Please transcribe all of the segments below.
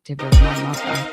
perspective of my mother.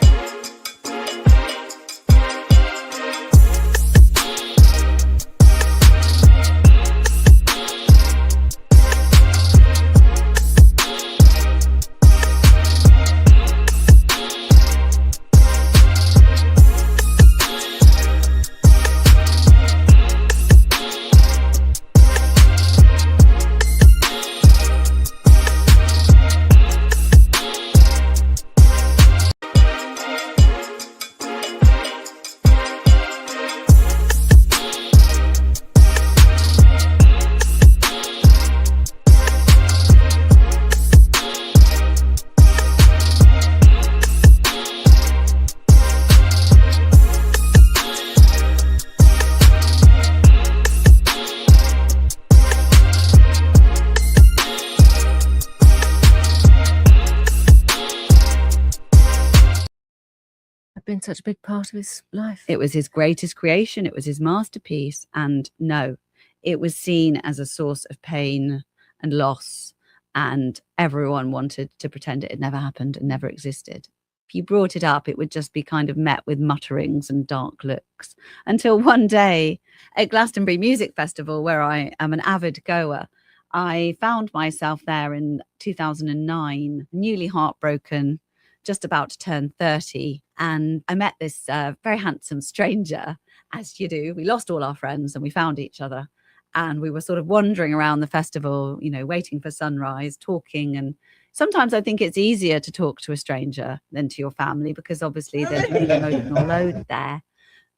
Been such a big part of his life. It was his greatest creation. It was his masterpiece. And no, it was seen as a source of pain and loss. And everyone wanted to pretend it had never happened and never existed. If you brought it up, it would just be kind of met with mutterings and dark looks. Until one day at Glastonbury Music Festival, where I am an avid goer, I found myself there in 2009, newly heartbroken, just about to turn 30. And I met this very handsome stranger, as you do. We lost all our friends and we found each other. And we were sort of wandering around the festival, you know, waiting for sunrise, talking. And sometimes I think it's easier to talk to a stranger than to your family, because obviously there's an emotional load there.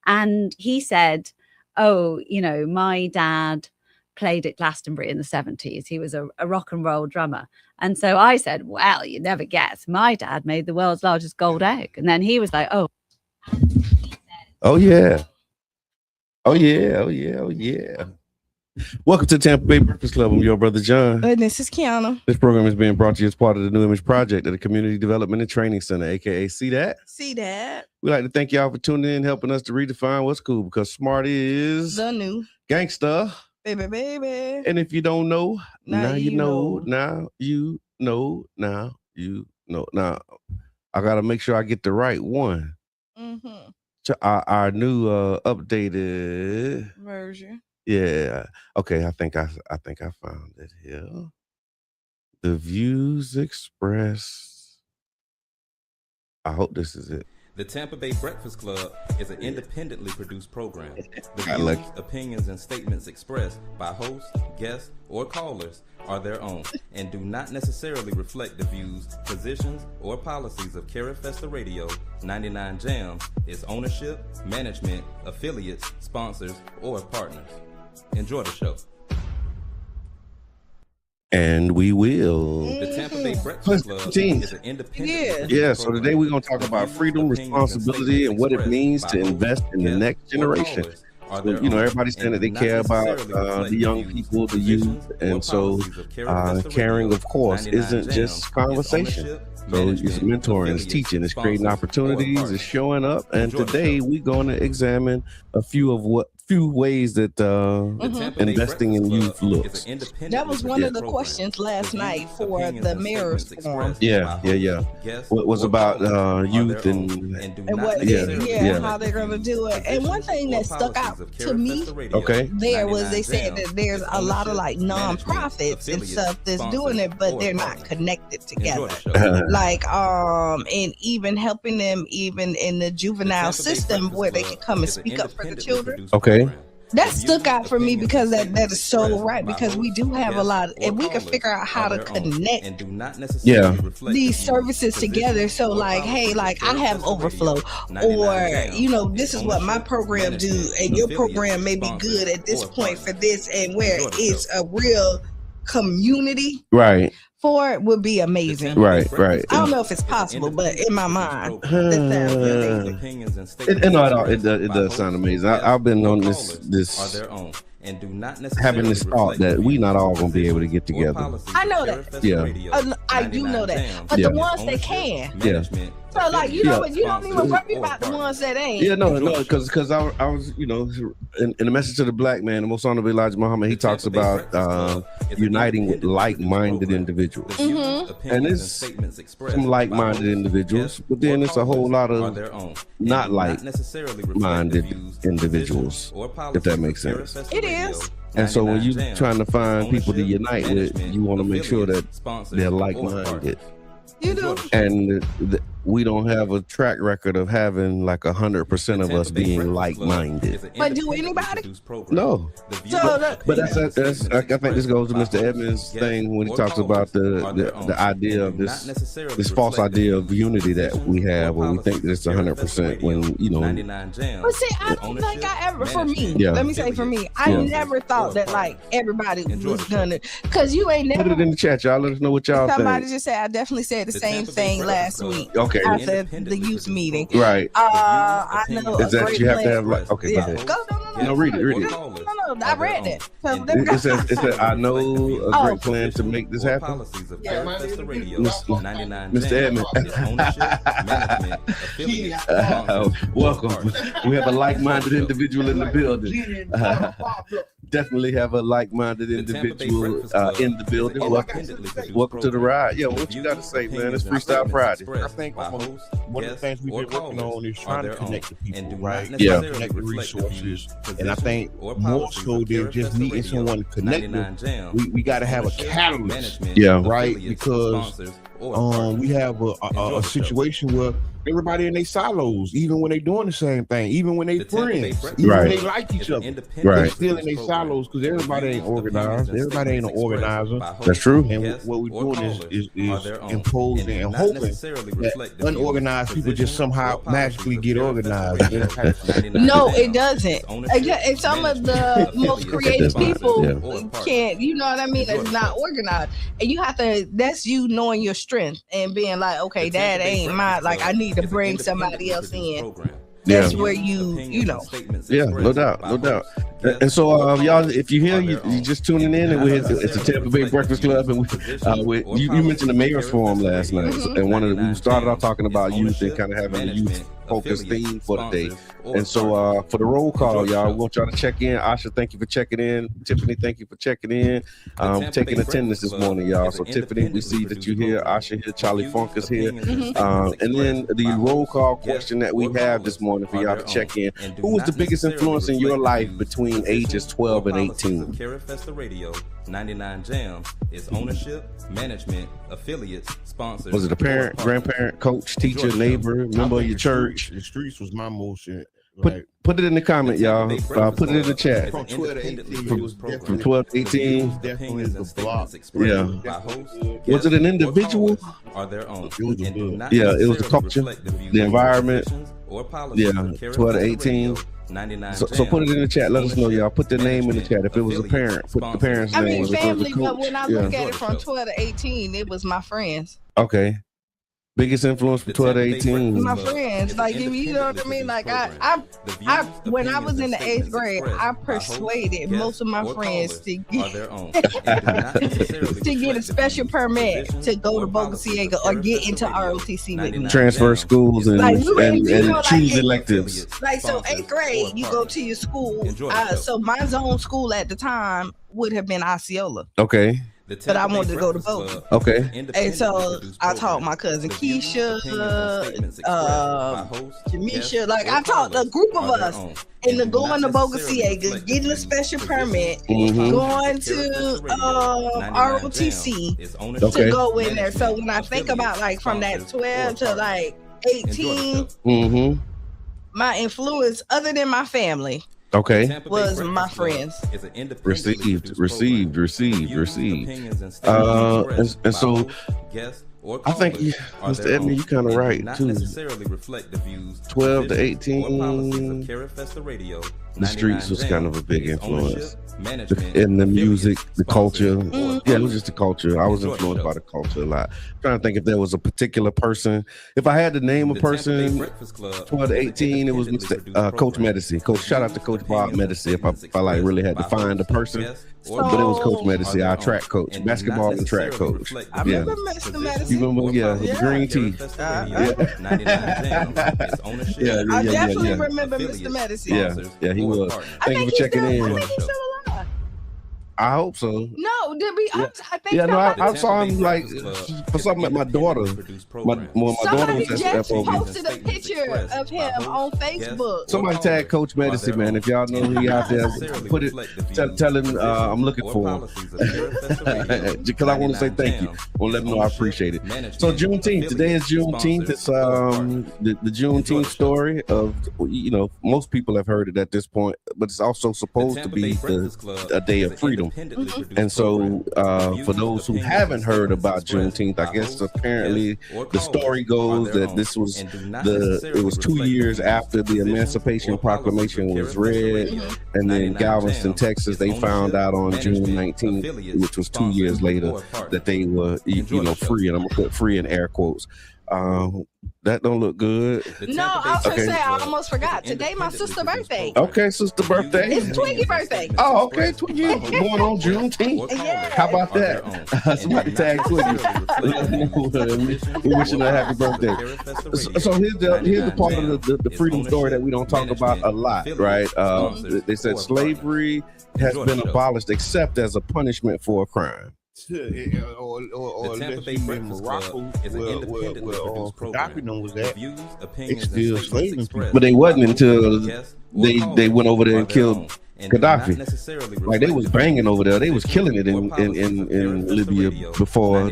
And he said, oh, you know, my dad played at Glastonbury in the 70s. He was a rock and roll drummer. And so I said, well, you never guess. My dad made the world's largest gold egg. And then he was like, oh. Oh, yeah. Oh, yeah. Oh, yeah. Oh, yeah. Welcome to Tampa Bay Breakfast Club. I'm your brother, John. And this is Qiana. This program is being brought to you as part of the New Image Project at the Community Development and Training Center, a.k.a. See That? See That. We'd like to thank y'all for tuning in, helping us to redefine what's cool, because smart is the new gangsta. Baby. And if you don't know, now you know. know. Now you know. Now you know. Now, I got to make sure I get the right one. Mm-hmm. Our new updated version. Yeah. Okay, I think I found it here. The views expressed. I hope this is it. The Tampa Bay Breakfast Club is an independently produced program. The I views, like- opinions, and statements expressed by hosts, guests, or callers are their own and do not necessarily reflect the views, positions, or policies of Cara Festa Radio, 99 Jams, its ownership, management, affiliates, sponsors, or partners. Enjoy the show. And we will. The Tampa Bay Breakfast Club is an independent. Yeah, so today we're going to talk about freedom, responsibility, and what it means to invest in the next generation. You know, everybody's saying that they care about the young people, the youth, and so caring, of course, isn't just conversation. So it's mentoring, it's teaching, it's creating opportunities, it's showing up. And today we're going to examine a few ways that investing in youth looks. That was one of the questions last night for the mayor's forum. Yeah. What was about youth and what, how they're gonna do it. And one thing that stuck out to me, there was they said that there's a lot of like nonprofits and stuff that's doing it, but they're not connected together. Like and even helping them even in the juvenile system where they can come and speak up for the children. That stuck out for me because that is so right, because we do have a lot, and we can figure out how to connect these services together. So like, hey, like I have overflow, or you know, this is what my program do, and your program may be good at this point for this, and where it's a real community for it would be amazing. Right. I don't know if it's possible, but in my mind, that sounds amazing. It does sound amazing. I've been on this having this thought that we not all gonna be able to get together. I know that. Yeah. I do know that. But the ones that can, So like you know, but you don't even worry about the ones that ain't. Yeah, no, because I was, you know, in the message to the black man, the most honorable Elijah Muhammad, he talks about uniting with like-minded individuals, and it's some like-minded individuals, but then it's a whole lot of not like-minded individuals, if that makes sense. It is. And so when you're trying to find people to unite with, you want to make sure that they're like-minded. You do. And we don't have a track record of having like 100% of us being like-minded. But do anybody? No. But that's I think this goes to Mr. Edmonds' thing when he talks about the idea of this false idea of unity that we have, where we think that it's 100% when, you know. But see, I don't think I ever, for me, let me say for me, I never thought that like everybody was gonna, because you ain't never. Put it in the chat, y'all. Let us know what y'all think. Somebody just said, I definitely said the same thing last week. Okay. After the youth meeting. Right. I know. Is that you have to have like, okay, yeah. go ahead. No, read it. No, I read it. It says, I know a great plan to make this happen. Mr. Edmond. Welcome. We have a like-minded individual in the building. Definitely have a like-minded individual in the building. Welcome to the ride. Yeah, what you got to say, man? It's Freestyle Friday. I think one of the things we've been working on is trying to connect the people, right? Yeah. Connect the resources. And I think more so than just needing someone to connect them, we got to have a catalyst. Yeah. Right? Because we have a situation where everybody in their silos, even when they doing the same thing, even when they friends, even when they like each other, they're still in their silos because everybody ain't organized. Everybody ain't an organizer. That's true. And what we're doing is imposing and hoping that unorganized people just somehow magically get organized. No, it doesn't. And some of the most creative people can't, you know what I mean? It's not organized. And you have to, that's you knowing your strength and being like, okay, that ain't my, like, I need to bring somebody else in. That's where you know. Yeah, no doubt. And so, y'all, if you hear, you just tuning in, and it's a Tampa Bay Breakfast Club, and you mentioned the mayor's forum last night, and we started off talking about youth and kind of having a youth focused theme for the day. And so, for the roll call, y'all, we want y'all to check in. Asha, thank you for checking in. Tiffany, thank you for checking in. Taking attendance this morning, y'all. So, Tiffany, we see that you're here. Asha here. Charlie Funk is here. And then the roll call question that we have this morning for y'all to check in: who was the biggest influence in your life between ages 12 and 18? Festa Radio 99 Jam is ownership, management, affiliates, sponsors. Was it a parent, grandparent, coach, teacher, neighbor, member of your church? The streets was my motion. Put it in the comment, y'all. Put it in the chat. From 12 to 18. From 12 to 18. Definitely the block. Yeah. Was it an individual? Yeah, it was the culture, the environment. Yeah, 12 to 18. So put it in the chat. Let us know, y'all. Put the name in the chat. If it was a parent, put the parent's name. I mean, family, but when I look at it from 12 to 18, it was my friends. Okay. Biggest influence from 12 to 18. My friends, like, you know what I mean? Like, I when I was in the 8th grade, I persuaded most of my friends to get a special permit to go to Boca Ciega or get into ROTC with me. Transfer schools and, like, and choose electives. Like, so 8th grade, you go to your school. So my zone school at the time would have been Osceola. Okay. But I wanted to go to Boca. Okay. And so I taught my cousin Keisha, Jamisha, like I taught a group of us into going to Boca Ciega, getting a special permit, going to ROTC to go in there. So when I think about like from that 12 to like 18, my influence other than my family was my friends. Received. And so I think, Mr. Edmond, you kind of right too. 12 to 18, the streets was kind of a big influence. in the music, the culture. Yeah, it was just the culture. I was influenced by the culture a lot. I'm trying to think if there was a particular person. If I had to name a person, 12 to 18, it was Mr. Coach Medici. Shout out to Coach Bob Medici. If I like really had to find a person. But it was Coach Medici, our track coach, basketball and track coach. I remember Mr. Medici. You remember, with green tea. I definitely remember Mr. Medici. Yeah, he was. Thank you for checking in. I think he's still alive. I hope so. No, did we? Yeah. I think I saw him like for something at my daughter. My daughter was just FOB. posted a picture of him on Facebook. Somebody tag Coach Medici, man. If y'all know he out there, put it. Tell him I'm looking for him. Because I want to say thank you. I want to let him know I appreciate it. So Juneteenth. Today is Juneteenth. It's the Juneteenth story of, most people have heard it at this point, but it's also supposed to be a day of freedom. And so for those who haven't heard about Juneteenth, I guess apparently the story goes that this was it was 2 years after the Emancipation Proclamation was read, and then Galveston, Texas, they found out on June 19th, which was 2 years later, that they were free, and I'm gonna put free in air quotes. That don't look good. No, I was gonna say, I almost forgot. Today my sister's birthday. Okay, sister birthday. It's Twiggy's birthday. Oh, okay, Twiggy. Going on Juneteenth. Yeah. How about that? Somebody tag Twiggy. We wishing her happy birthday. So here's the part of the freedom story that we don't talk about a lot, right? They said slavery has been abolished except as a punishment for a crime. Or unless you in Morocco, where Gaddafi was at, they still slaving people. But they wasn't until they went over there and killed Gaddafi. Like they was banging over there, they was killing it in Libya before.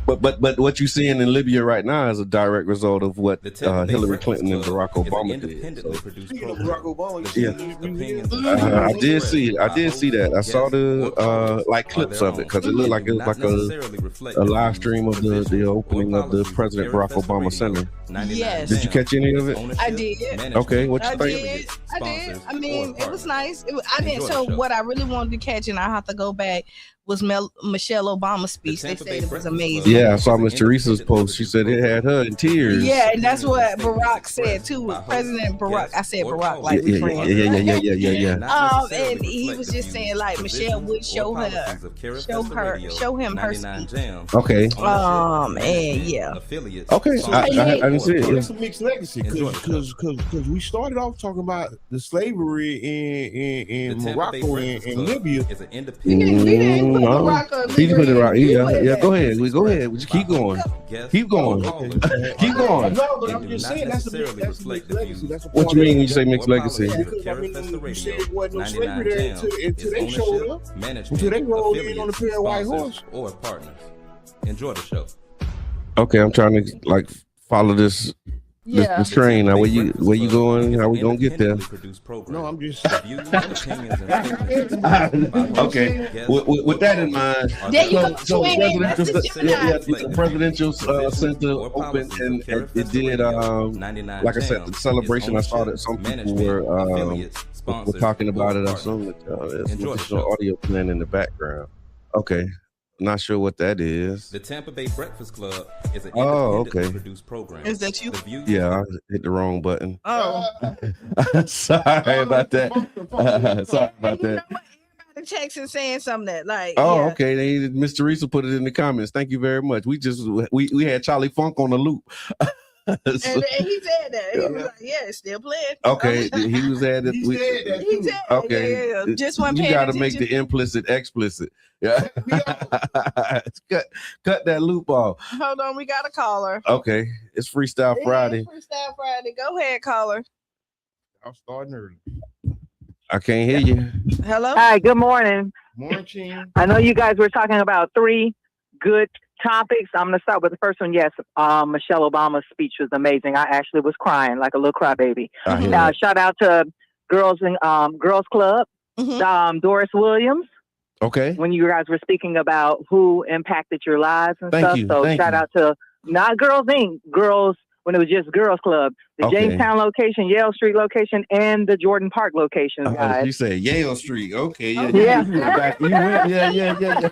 But what you seeing in Libya right now is a direct result of what Hillary Clinton and Barack Obama did. So, I did see that. I saw the clips of it because it looked like it was like a live stream of the opening of the President Barack Obama Center. Yes. Did you catch any of it? I did. Okay, what you think? I did. I mean, it was nice. I didn't. So what I really wanted to catch, and I have to go back, was Michelle Obama's speech. They said it was amazing. Yeah, I saw Miss Teresa's post. She said it had her in tears. Yeah, and that's what Barack said too. President Barack. I said Barack like we friends. Yeah. And he was just saying like Michelle would show him her speech. Okay. And yeah. Okay. I didn't see it. It's a mixed legacy because we started off talking about the slavery in Morocco and Libya. He put it right. Yeah. Go ahead. Go ahead. We just keep going. Keep going. Keep going. No, but I'm just saying that's a mixed legacy. What you mean when you say mixed legacy? Because I mean, you said it wasn't no slavery there until they showed up. Until they rolled in on a pair of white horses. Or partners. Enjoy the show. Okay, I'm trying to follow this. This train. Now, where you going? How we gonna get there? No, I'm just. Okay. With that in mind, the presidential center opened, and it did. Like I said, the celebration. I saw that some people were talking about it. I assume that there's some audio playing in the background. Okay. Not sure what that is. The Tampa Bay Breakfast Club is an independently produced program. Is that you? Yeah, I hit the wrong button. Oh. Sorry about that. Sorry about that. The text and saying something that okay. Miss Teresa put it in the comments. Thank you very much. We had Charlie Funk on the loop. And he said that. He was like, yeah, it's still playing. Okay. He was at it. He said okay. Yeah. Just one. You got to make the implicit explicit. Yeah. Cut that loop off. Hold on, we got a caller. Okay. It's Freestyle Friday. Freestyle Friday. Go ahead, caller. I'm starting early. I can't hear you. Hello. Hi. Good morning. Morning, Qiana. I know you guys were talking about 3 good topics. I'm going to start with the first one. Yes, Michelle Obama's speech was amazing. I actually was crying like a little crybaby. Shout out to Girls Club, Doris Williams. Okay. When you guys were speaking about who impacted your lives and stuff. So shout out to not Girls Inc., Girls when it was just girls club. The Jamestown location, Yale Street location, and the Jordan Park location, guys. You said Yale Street. Okay, yeah. Yeah.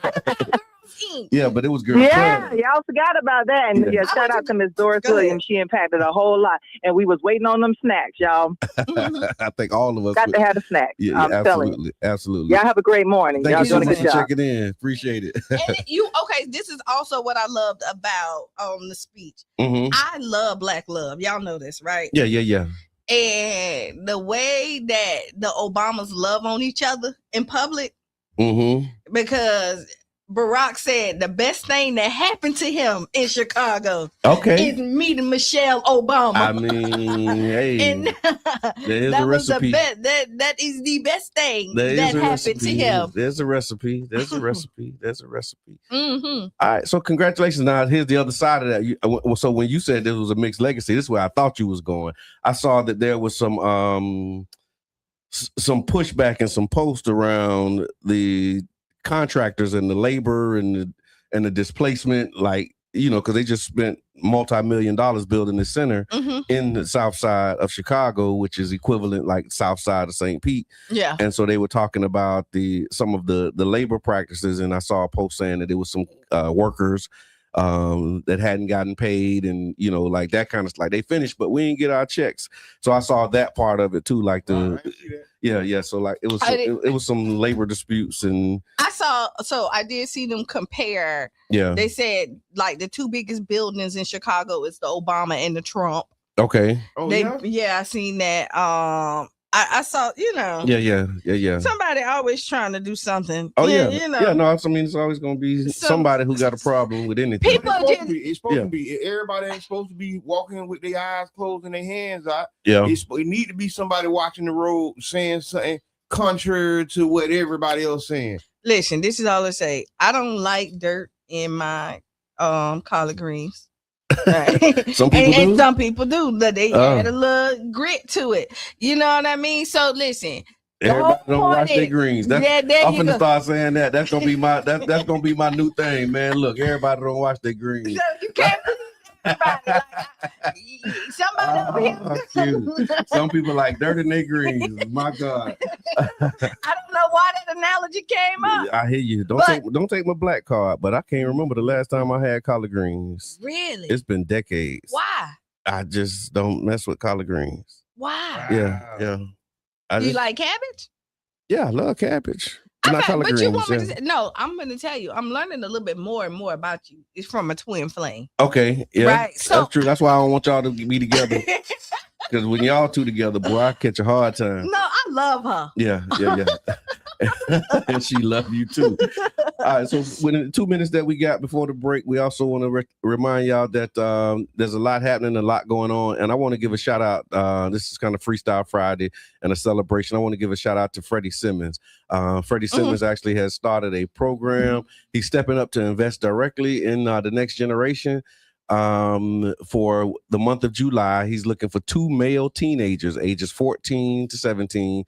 Yeah, but it was girls club. Y'all forgot about that. And shout out to Miss Doris Williams. She impacted a whole lot. And we was waiting on them snacks, y'all. I think all of us got to have a snack. Yeah, I'm telling you. Absolutely. Y'all have a great morning. Thank y'all you so doing much a good for job. checking in. Appreciate it. And this is also what I loved about the speech. Mm-hmm. I love Black love. Y'all know this, right? Yeah. And the way that the Obamas love on each other in public, because Barack said the best thing that happened to him in Chicago is meeting Michelle Obama. I mean, hey, and there's a recipe. That is the best thing that happened to him. There's a recipe. Mm-hmm. All right, so congratulations. Now, here's the other side of that. So when you said there was a mixed legacy, this is where I thought you was going. I saw that there was some pushback and some posts around the contractors and the labor and the displacement, like, because they just spent multi-million dollars building the center in the south side of Chicago, which is equivalent like south side of St. Pete. Yeah. And so they were talking about some of the labor practices, and I saw a post saying that there was some workers that hadn't gotten paid, and like that kind of, like, they finished but we didn't get our checks. So I saw that part of it too, like yeah. So like it was some labor disputes, and I did see them compare. Yeah, they said like the two biggest buildings in Chicago is the Obama and the Trump. Okay. I seen that. I saw, Yeah. Somebody always trying to do something. Oh yeah. No, I mean, it's always going to be somebody who got a problem with anything. It's supposed to be. Everybody ain't supposed to be walking with their eyes closed and their hands out. Yeah. It need to be somebody watching the road saying something contrary to what everybody else saying. Listen, this is all I say. I don't like dirt in my collard greens. Right. Some people do, but they add a little grit to it. You know what I mean? So listen, everybody don't wash their greens. I'm gonna start saying that. That's gonna be my new thing, man. Look, everybody don't wash their greens. So you can't somebody over here. Some people like dirt in their greens. My God. I don't know why that analogy came up. I hear you. Don't take my black card, but I can't remember the last time I had collard greens. Really? It's been decades. Why? I just don't mess with collard greens. Why? Yeah. Do you like cabbage? Yeah, I love cabbage. Okay, but you want me to say, no, I'm going to tell you, I'm learning a little bit more and more about you. It's from a twin flame. Okay, yeah, right. So, that's true. That's why I don't want y'all to be together. Because when y'all two together, boy, I catch a hard time. No, I love her. Yeah. And she loves you too. All right, so within the 2 minutes that we got before the break, we also want to remind y'all that there's a lot happening, a lot going on, and I want to give a shout out. This is kind of Freestyle Friday and a celebration. I want to give a shout out to Freddie Simmons. Freddie Simmons actually has started a program. He's stepping up to invest directly in the next generation. For the month of July, he's looking for 2 male teenagers, ages 14 to 17.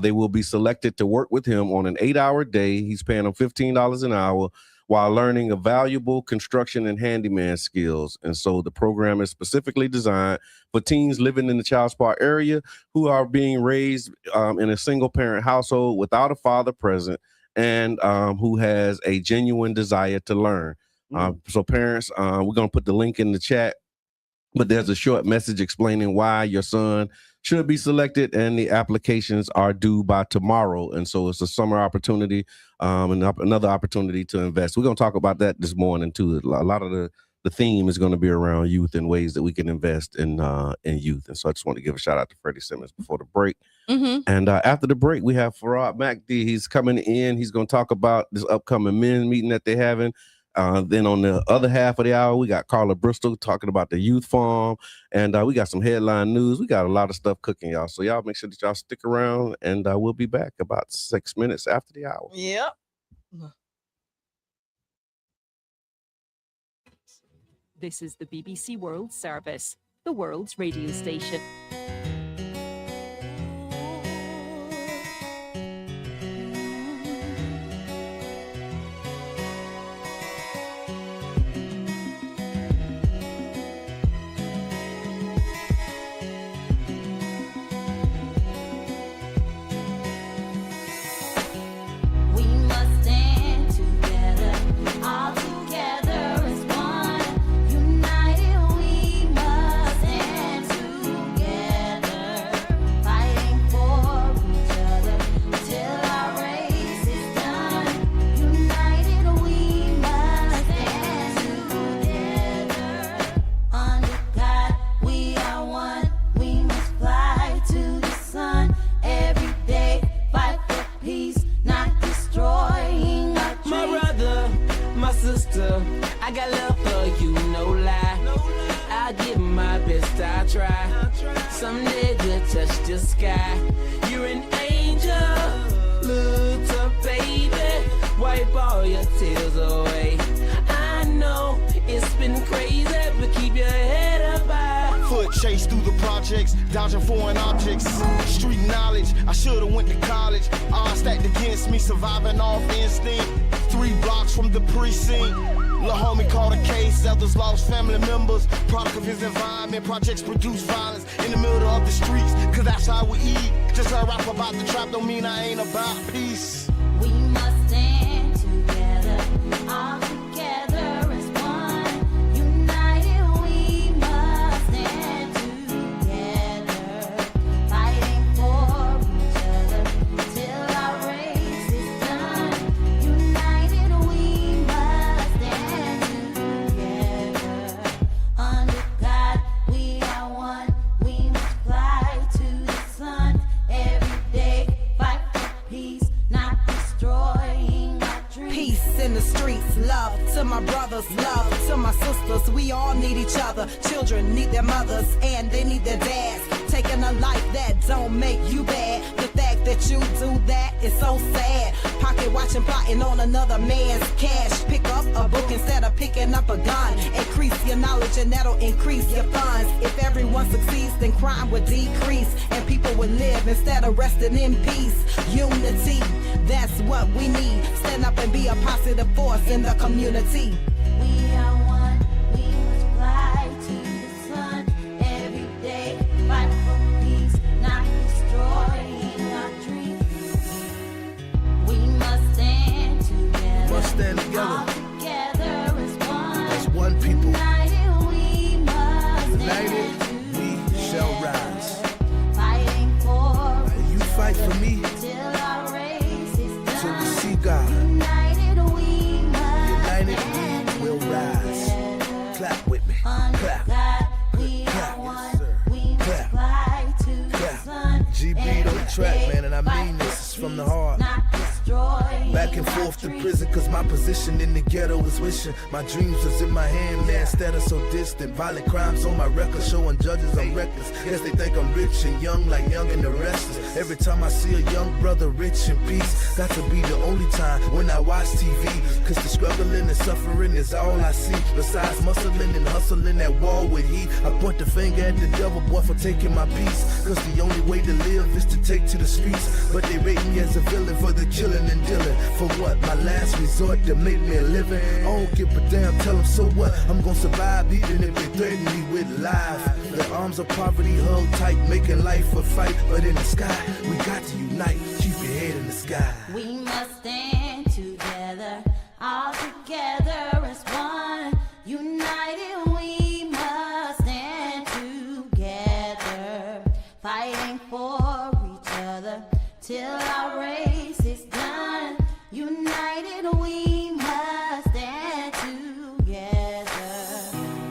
They will be selected to work with him on an 8-hour day. He's paying them $15 an hour while learning a valuable construction and handyman skills. And so the program is specifically designed for teens living in the Child Spot area who are being raised in a single parent household without a father present, and who has a genuine desire to learn. So parents, we're going to put the link in the chat, but there's a short message explaining why your son should be selected, and the applications are due by tomorrow. And so it's a summer opportunity, and another opportunity to invest. We're going to talk about that this morning too. A lot of the theme is going to be around youth and ways that we can invest in youth. And so I just want to give a shout out to Freddie Simmons before the break. And after the break, we have Farrad Mahdi. He's coming in. He's going to talk about this upcoming men's meeting that they're having. Then on the other half of the hour, we got Carla Bristol talking about the youth farm, and we got some headline news. We got a lot of stuff cooking, y'all. So y'all make sure that y'all stick around, and we'll be back about 6 minutes after the hour. Yep. This is the BBC World Service, the world's radio station. sister. I got love for you, no lie. I give my best, I try. Someday we'll touch the sky. You're an angel, look up, baby. Wipe all your tears away. I know it's been crazy, but keep your head up high. Foot chase through the projects, dodging foreign objects. Street knowledge, I should've went to college. Odds stacked against me, surviving off instinct. 3 blocks from the precinct. Lil' homie caught a case, others lost family members. Product of his environment, projects produce violence in the middle of the streets, cause that's how we eat. Just I rap about the trap don't mean I ain't about peace. We must stand together, all together as one. United we must stand together, fighting for each other till our race is done. United we must stand together, under God we are one. We must fly to the sun every day, fight for peace, not destroying our dreams. Peace in the streets, love to my brothers, love to my sisters. We all need each other. Children need their mothers and they need their dads. Taking a life that don't make you bad. The fact that you do that is so sad. Pocket watching, plotting on another man's cash. Pick up a book instead of picking up a gun. Increase your knowledge and that'll increase your funds. If everyone succeeds, then crime would decrease and people would live instead of resting in peace. Unity, that's what we need. Stand up and be a positive force in the community. We are one, we must fly to the sun every day, fight for peace, not destroying our dreams. We must stand together, Must stand together. all together as one. As one people. United we must United, stand we shall together, rise. fighting for You fight for me till our race is done. till we see God. United we must United stand we will rise. together. Clap with me. Under Clap. God, we Clap. are Yes, one. sir. We must Clap. fly to the Clap. sun. GB on the track, Every man, and I day, mean this is fight from the for heart. peace, not destroying Back and our forth to dreams. prison, cause my position in the ghetto is wishing. My dreams was in my hand, man, instead of so distant. Violent crimes on my record, showing judges I'm reckless. Guess they think I'm rich and young, like Young and the Restless. Every time I see a young brother rich in peace, got to be the only time when I watch TV. Cause the struggling and suffering is all I see. Besides muscling and hustling at war with heat, I point the finger at the devil, boy, for taking my peace. Cause the only way to live is to take to the streets. But they rate me as a villain for the killing and dealing. For what? My last resort to make me a living. I don't give a damn, tell them so what? I'm gonna survive even if they threaten me with life. The arms of poverty held tight, making life a fight. But in the sky, we got to unite. Keep your head in the sky. We must stand together, all together as one. United we must stand together, fighting for each other till our race is done. United we must stand together.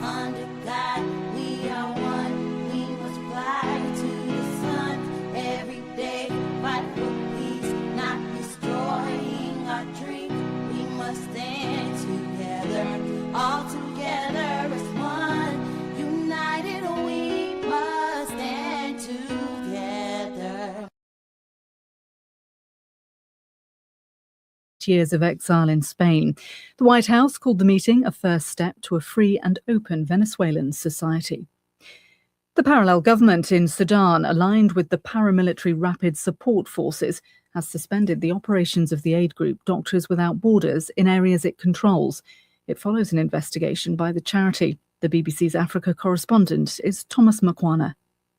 Under God we are one. We must fly to the sun every day, fight for peace, not destroying our dreams. We must stand together, all together as one. United we must stand together. Years of exile in Spain. The White House called the meeting a first step to a free and open Venezuelan society. The parallel government in Sudan, aligned with the paramilitary Rapid Support Forces, has suspended the operations of the aid group Doctors Without Borders in areas it controls. It follows an investigation by the charity. The BBC's Africa correspondent is Thomas Qiana.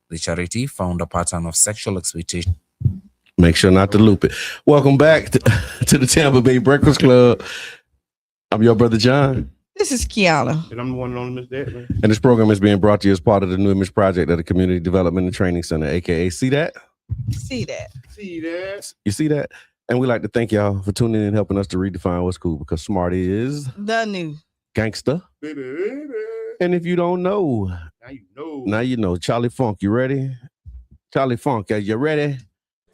The charity found a pattern of sexual exploitation. Make sure not to loop it. Welcome back to the Tampa Bay Breakfast Club. I'm your brother John. This is Qiana. And I'm the one on Miss Deadman. And this program is being brought to you as part of the New Image Project at the Community Development and Training Center, aka See That? See that. See that? You see that? And we like to thank y'all for tuning in and helping us to redefine what's cool, because smart is The new gangster. And if you don't know, Now you know. now you know. Charlie Funk, you ready? Charlie Funk, are you ready?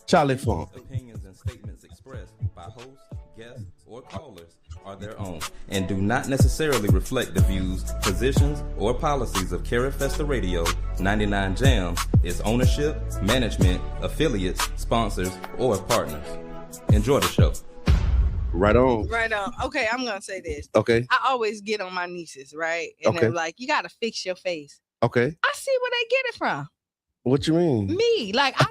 Charlie Funk. Opinions and statements expressed by hosts, guests, or callers are their own and do not necessarily reflect the views, positions, or policies of Carrot Festa Radio, 99 Jams, its ownership, management, affiliates, sponsors, or partners. Enjoy the show. Right on. Right on. Okay, I'm gonna say this. Okay. I always get on my nieces, right? And they're like, you gotta fix your face. Okay. I see where they get it from. What you mean? Me. Like, I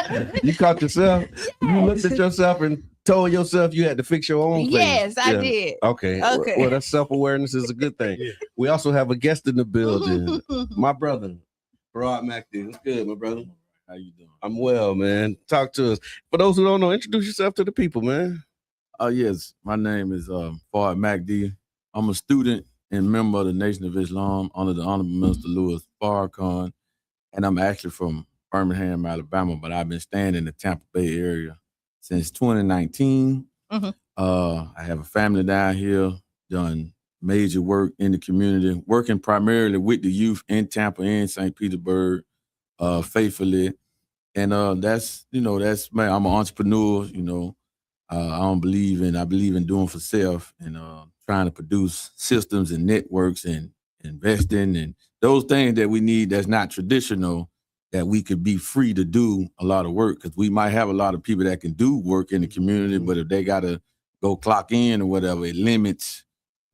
can't. You caught yourself? Yes. You looked at yourself and told yourself you had to fix your own face. Yes, I did. Okay. Well, that self-awareness is a good thing. Yeah. We also have a guest in the building. My brother, Rod McD. What's good, my brother? How you doing? I'm well, man. Talk to us. For those who don't know, introduce yourself to the people, man. Yes. My name is Farrm McD. I'm a student and member of the Nation of Islam under the Honorable Minister Louis Farrakhan, and I'm actually from Birmingham, Alabama, but I've been staying in the Tampa Bay area since 2019. Mm-hmm. I have a family down here, done major work in the community, working primarily with the youth in Tampa and St. Petersburg, faithfully, and that's man. I'm an entrepreneur, I believe in doing for self and trying to produce systems and networks and investing and those things that we need that's not traditional, that we could be free to do a lot of work, because we might have a lot of people that can do work in the community, but if they got to go clock in or whatever, it limits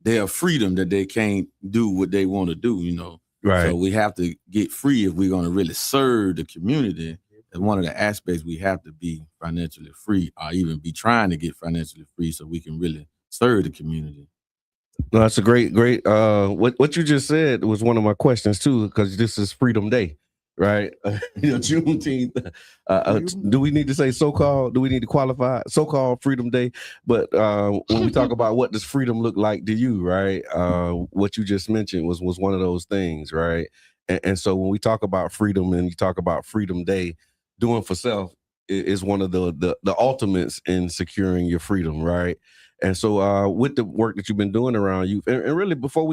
their freedom that they can't do what they want to do, Right. So we have to get free if we're going to really serve the community. And one of the aspects, we have to be financially free, or even be trying to get financially free so we can really serve the community. No, that's a great. What you just said was one of my questions too, because this is Freedom Day, right? Juneteenth. Do we need to say so-called? Do we need to qualify so-called Freedom Day? But when we talk about what does freedom look like to you, right? What you just mentioned was one of those things, right? And so when we talk about freedom and you talk about Freedom Day, doing for self is one of the ultimates in securing your freedom, right? And so with the work that you've been doing around youth, and really before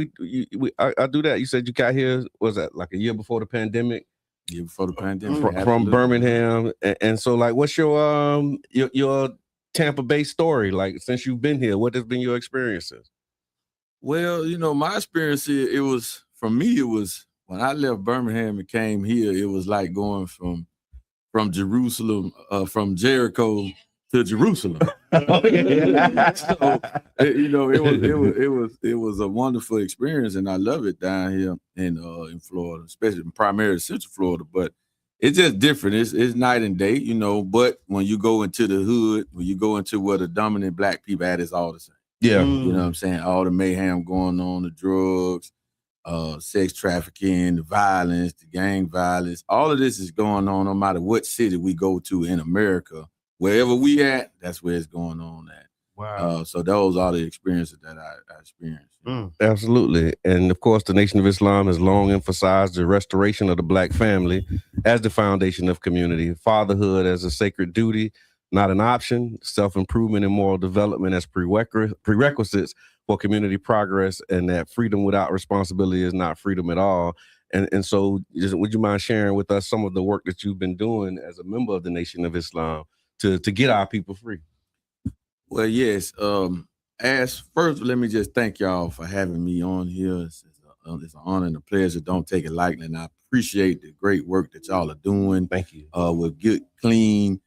I do that, you said you got here, was that like a year before the pandemic? Year before the pandemic. From Birmingham. And so like, what's your Tampa Bay story? Like, since you've been here, what has been your experiences? Well, my experience here, it was when I left Birmingham and came here, it was like going from Jerusalem, from Jericho to Jerusalem. So, it was a wonderful experience, and I love it down here in Florida, especially primarily Central Florida. But it's just different. It's night and day, But when you go into the hood, when you go into where the dominant black people at, it's all the same. Yeah, you know what I'm saying. All the mayhem going on, the drugs, sex trafficking, the violence, the gang violence, all of this is going on no matter what city we go to in America. Wherever we at, that's where it's going on at. Wow. So those are the experiences that I experienced. Absolutely. And of course, the Nation of Islam has long emphasized the restoration of the black family as the foundation of community, fatherhood as a sacred duty, not an option, self-improvement and moral development as prerequisites for community progress, and that freedom without responsibility is not freedom at all. And so would you mind sharing with us some of the work that you've been doing as a member of the Nation of Islam to get our people free? Well, yes. As first, let me just thank y'all for having me on here. It's an honor and a pleasure. Don't take it lightly, and I appreciate the great work that y'all are doing. Thank you. With good, clean,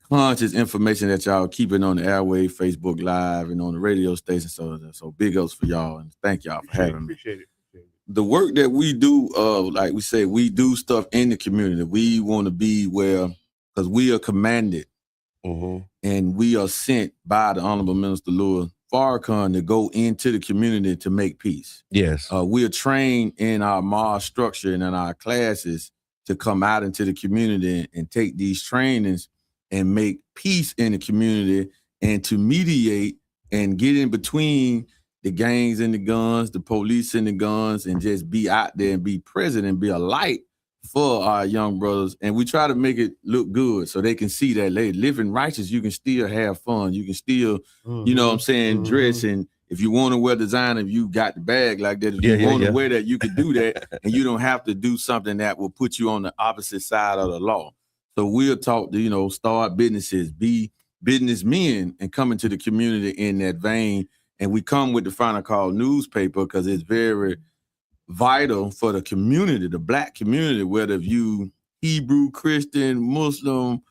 conscious information that y'all keeping on the airway, Facebook Live, and on the radio station. So big ups for y'all, and thank y'all for having me. Appreciate it. The work that we do, like we say, we do stuff in the community. We want to be where, because we are commanded, and we are sent by the Honorable Minister Louis Farrakhan to go into the community to make peace. Yes. We are trained in our MAR structure and in our classes to come out into the community and take these trainings and make peace in the community, and to mediate and get in between the gangs and the guns, the police and the guns, and just be out there and be present and be a light for our young brothers. And we try to make it look good so they can see that living righteous, you can still have fun. You can still, you know what I'm saying, dress. And if you want to wear designer, if you got the bag like that, if you want to wear that, you can do that. And you don't have to do something that will put you on the opposite side of the law. So we're taught to, start businesses, be businessmen and coming to the community in that vein. And we come with the Final Call newspaper because it's very vital for the community, the Black community, whether you Hebrew, Christian, Muslim,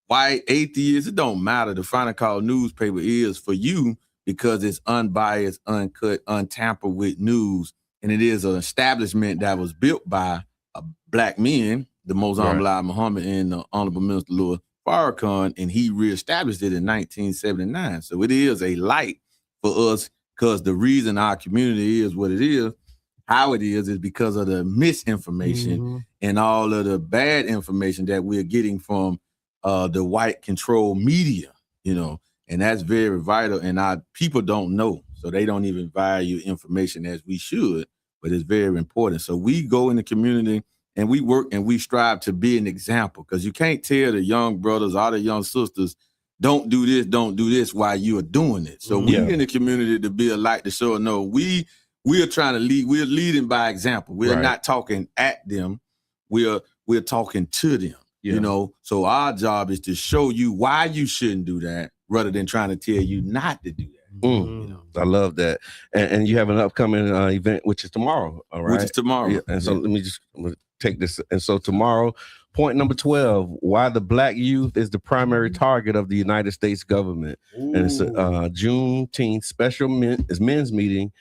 white, atheist, it don't matter. The Final Call newspaper is for you because it's unbiased, uncut, untampered with news. And it is an establishment that was built by Black men, the Most Honorable Elijah Muhammad and the Honorable Minister Louis Farrakhan, and he reestablished it in 1979. So it is a light for us because the reason our community is what it is, how it is because of the misinformation and all of the bad information that we're getting from the white control media, you know, and that's very vital. And our people don't know, so they don't even value information as we should, but it's very important. So we go in the community and we work and we strive to be an example, because you can't tell the young brothers or the young sisters, don't do this while you are doing it. So we're in the community to be a light to show, no, we are trying to lead. We're leading by example. We're not talking at them. We're talking to them. You know, so our job is to show you why you shouldn't do that rather than trying to tell you not to do that. You know? I love that. And you have an upcoming event, which is tomorrow. All right. Which is tomorrow. Yeah. And so let me just take this. And so tomorrow, point number 12, why the Black youth is the primary target of the United States government. And it's a Juneteenth special men's meeting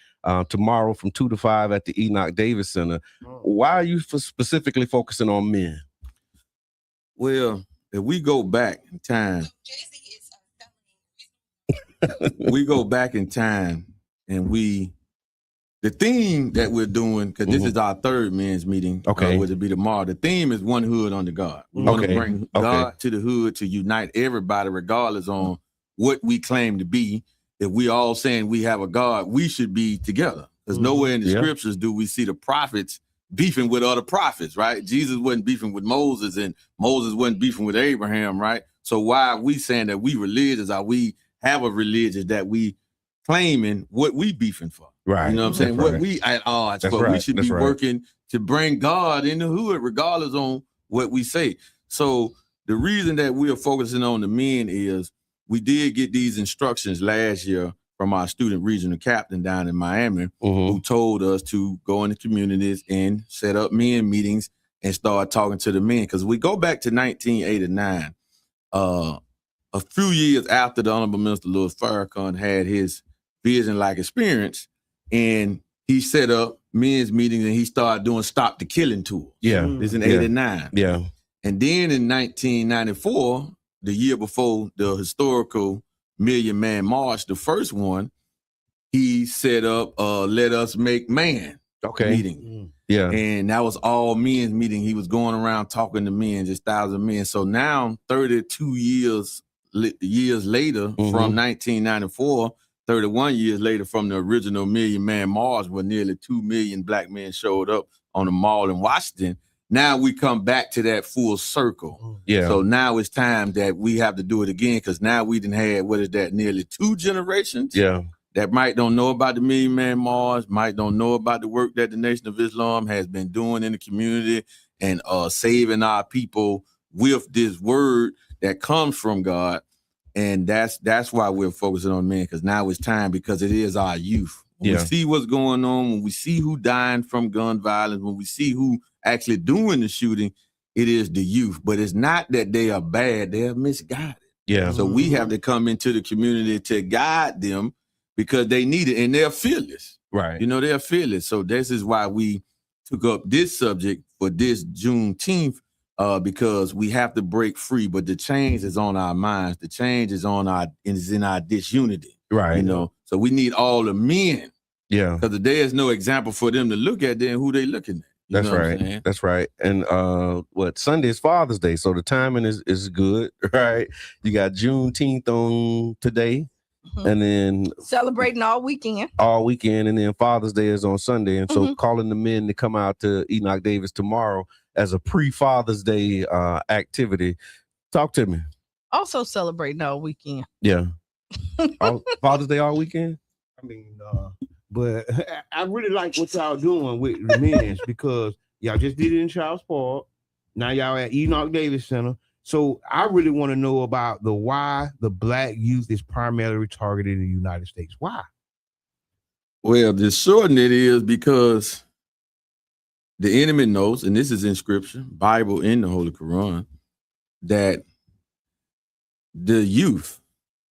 tomorrow from 2 to 5 at the Enoch Davis Center. Why are you specifically focusing on men? Well, if we go back in time, and the theme that we're doing, because this is our third men's meeting, which will be tomorrow. The theme is one hood under God. We want to bring God to the hood to unite everybody, regardless on what we claim to be. If we all saying we have a God, we should be together. Because nowhere in the scriptures do we see the prophets beefing with other prophets, right? Jesus wasn't beefing with Moses, and Moses wasn't beefing with Abraham, right? So why are we saying that we religious, or we have a religion that we claiming what we beefing for? Right. You know what I'm saying? What we at odds for. We should be working to bring God in the hood, regardless on what we say. So the reason that we are focusing on the men is we did get these instructions last year from our student regional captain down in Miami, who told us to go in the communities and set up men meetings and start talking to the men. Because we go back to 1989, a few years after the Honorable Minister Louis Farrakhan had his vision-like experience, and he set up men's meetings and he started doing Stop the Killing tours. Yeah. This is in 89. Yeah. And then in 1994, the year before the historical Million Man March, the first one, he set up Let Us Make Man meeting. Yeah. And that was all men's meeting. He was going around talking to men, just thousands of men. So now 32 years later from 1994, 31 years later from the original Million Man March, where nearly 2 million Black men showed up on the mall in Washington. Now we come back to that full circle. Yeah. So now it's time that we have to do it again, because now we done had, nearly 2 generations? Yeah. That might don't know about the Million Man March, might don't know about the work that the Nation of Islam has been doing in the community and saving our people with this word that comes from God. And that's why we're focusing on men, because now it's time, because it is our youth. When we see what's going on, when we see who dying from gun violence, when we see who actually doing the shooting, it is the youth. But it's not that they are bad, they are misguided. Yeah. So we have to come into the community to guide them, because they need it, and they're fearless. Right. You know, they're fearless. So this is why we took up this subject for this Juneteenth, because we have to break free. But the change is on our minds. The change is in our disunity. Right. You know, so we need all the men. Yeah. Because there is no example for them to look at, then who they looking at. That's right. That's right. And Sunday is Father's Day, so the timing is good, right? You got Juneteenth on today, and then celebrating all weekend, and then Father's Day is on Sunday. And so calling the men to come out to Enoch Davis tomorrow as a pre-Father's Day activity. Talk to me. Also celebrating all weekend. Yeah. Father's Day all weekend? I mean, but I really like what y'all doing with the men's, because y'all just did it in Charles Park. Now y'all at Enoch Davis Center. So I really want to know about why the Black youth is primarily targeted in the United States. Why? Well, the short of it is because the enemy knows, and this is in Scripture, Bible, in the Holy Quran, that the youth,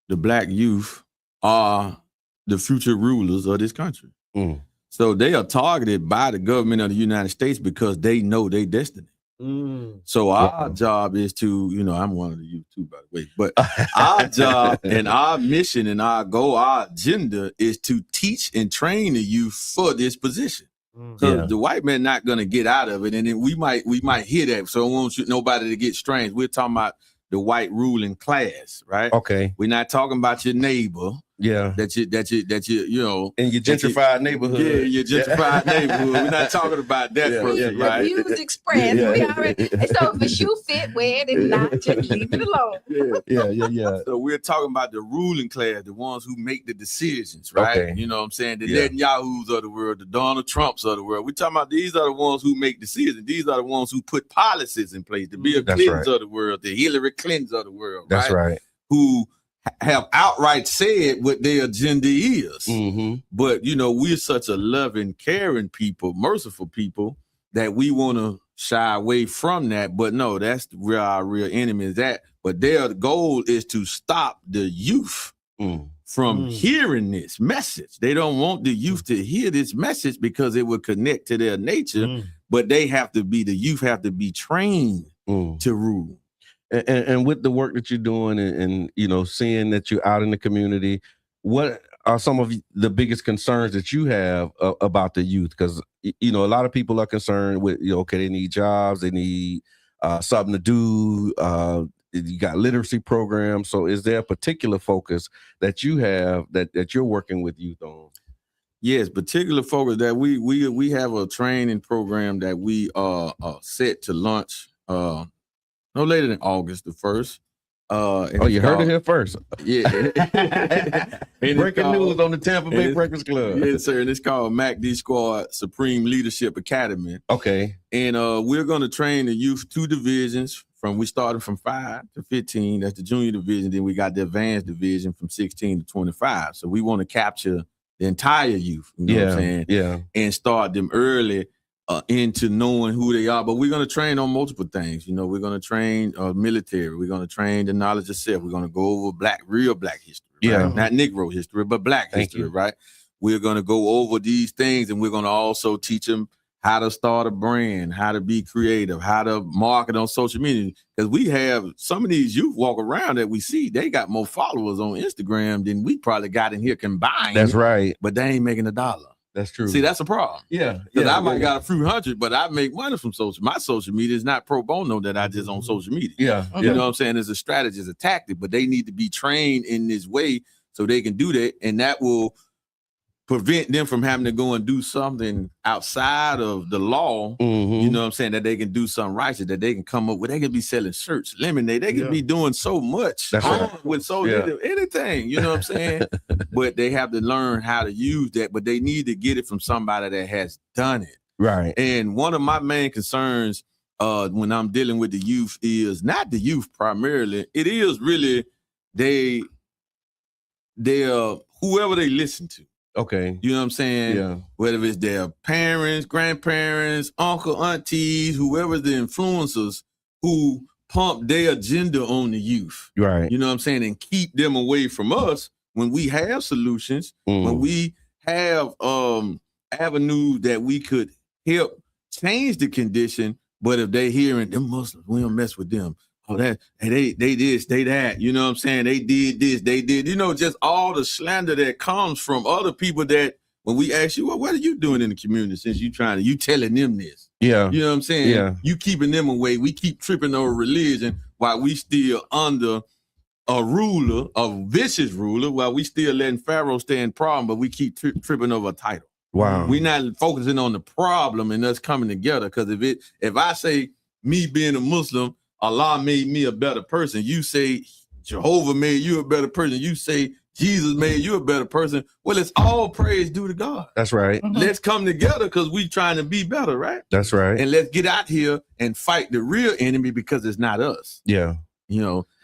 the Black youth, are the future rulers of this country. So they are targeted by the government of the United States because they know their destiny. So our job is to, I'm one of the youth too, by the way, but our job and our mission and our goal, our agenda is to teach and train the youth for this position. Because the white man not going to get out of it. And then we might hear that. So I don't want nobody to get strange. We're talking about the white ruling class, right? Okay. We're not talking about your neighbor. Yeah. That you in your gentrified neighborhood. Yeah, your gentrified neighborhood. We're not talking about that person, right? Views expressed. We already. So if a shoe fit, wear it. If not, just leave it alone. Yeah. So we're talking about the ruling class, the ones who make the decisions, right? Okay. You know what I'm saying? The Netanyahu's of the world, the Donald Trumps of the world. We're talking about these are the ones who make decisions. These are the ones who put policies in place. The Bill Clintons of the world, the Hillary Clintons of the world, That's right. Who have outright said what their agenda is. But, we're such a loving, caring people, merciful people that we want to shy away from that. But no, that's where our real enemy is at. But their goal is to stop the youth from hearing this message. They don't want the youth to hear this message because it will connect to their nature. But the youth have to be trained to rule. And with the work that you're doing and seeing that you're out in the community, what are some of the biggest concerns that you have about the youth? Because, a lot of people are concerned with, they need jobs, they need something to do. You got literacy programs. So is there a particular focus that you have that you're working with youth on? Yes, particular focus that we have a training program that we are set to launch no later than August the 1st. You heard it here first. Yeah. Breaking news on the Tampa Bay Breakfast Club. Yes, sir. And it's called MACD Squad Supreme Leadership Academy. Okay. And we're going to train the youth 2 divisions. We started from 5 to 15. That's the junior division. Then we got the advanced division from 16 to 25. So we want to capture the entire youth. You know what I'm saying? Yeah. And start them early into knowing who they are. But we're going to train on multiple things. We're going to train military. We're going to train the knowledge of self. We're going to go over real black history. Yeah. Right? Not Negro history, but black history, right? We're going to go over these things, and we're going to also teach them how to start a brand, how to be creative, how to market on social media. Because we have some of these youth walk around that we see, they got more followers on Instagram than we probably got in here combined. That's right. But they ain't making $1. That's true. See, that's a problem. Yeah. Because I might got a few hundred, but I make money from social. My social media is not pro bono that I just on social media. Yeah. You know what I'm saying? It's a strategy, it's a tactic, but they need to be trained in this way so they can do that. And that will prevent them from having to go and do something outside of the law. You know what I'm saying? That they can do something righteous, that they can come up with. They can be selling shirts, lemonade. They can be doing so much. That's right. With anything, you know what I'm saying? But they have to learn how to use that, but they need to get it from somebody that has done it. Right. And one of my main concerns when I'm dealing with the youth is not the youth primarily. It is really they whoever they listen to. Okay. You know what I'm saying? Yeah. Whether it's their parents, grandparents, uncle, aunties, whoever's the influencers who pump their agenda on the youth. Right. You know what I'm saying? And keep them away from us when we have solutions, when we have avenues that we could help change the condition. But if they hearing them Muslims, we don't mess with them. Oh, they this, they that. You know what I'm saying? They did this, they did. Just all the slander that comes from other people that when we ask you, well, what are you doing in the community since you telling them this? Yeah. You know what I'm saying? Yeah. You keeping them away. We keep tripping over religion while we still under a ruler, a vicious ruler, while we still letting Pharaoh stay in problem, but we keep tripping over a title. Wow. We're not focusing on the problem and us coming together. Because if I say me being a Muslim, Allah made me a better person. You say Jehovah made you a better person. You say Jesus made you a better person. Well, it's all praise due to God. That's right. Let's come together because we trying to be better, right? That's right. And let's get out here and fight the real enemy because it's not us. Yeah.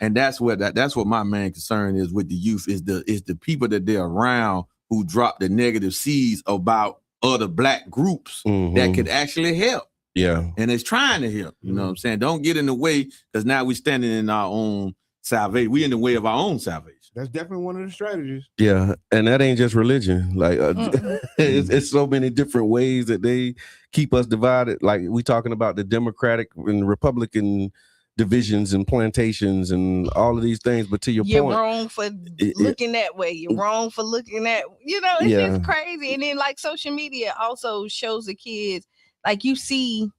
And that's what my main concern is with the youth is the people that they're around who drop the negative seeds about other black groups that could actually help. Yeah. And it's trying to help. You know what I'm saying? Don't get in the way because now we're standing in our own salvation. We're in the way of our own salvation. That's definitely one of the strategies. Yeah. And that ain't just religion. Like it's so many different ways that they keep us divided. Like we talking about the Democratic and Republican divisions and plantations and all of these things. But to your you're point, wrong for looking that way. You're wrong for looking at, it's just crazy. And then like social media also shows the kids, like you see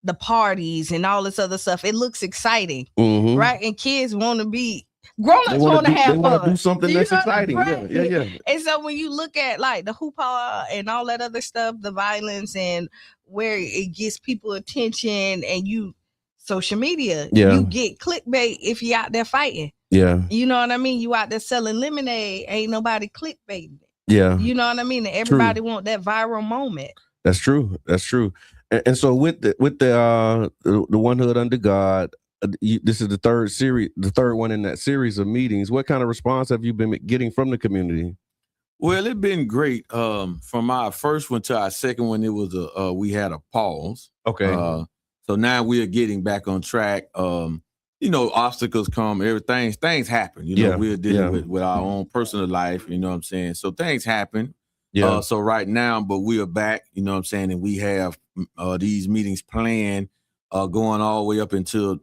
the parties and all this other stuff. It looks exciting, right? And kids want to be, grown-ups want to have fun. They want to do something that's exciting. Right? Yeah. And so when you look at like the hoopla and all that other stuff, the violence and where it gets people attention and social media, you get clickbait if you out there fighting. Yeah. You know what I mean? You out there selling lemonade, ain't nobody clickbaiting it. Yeah. You know what I mean? And everybody want that viral moment. That's true. That's true. And so with the One Hood Under God, this is the third one in that series of meetings. What kind of response have you been getting from the community? Well, it's been great. From our first one to our second one, it was we had a pause. Okay. So now we are getting back on track. Obstacles come, things happen. We're dealing with our own personal life, you know what I'm saying? So things happen. Yeah. So right now, but we are back, you know what I'm saying? And we have these meetings planned going all the way up until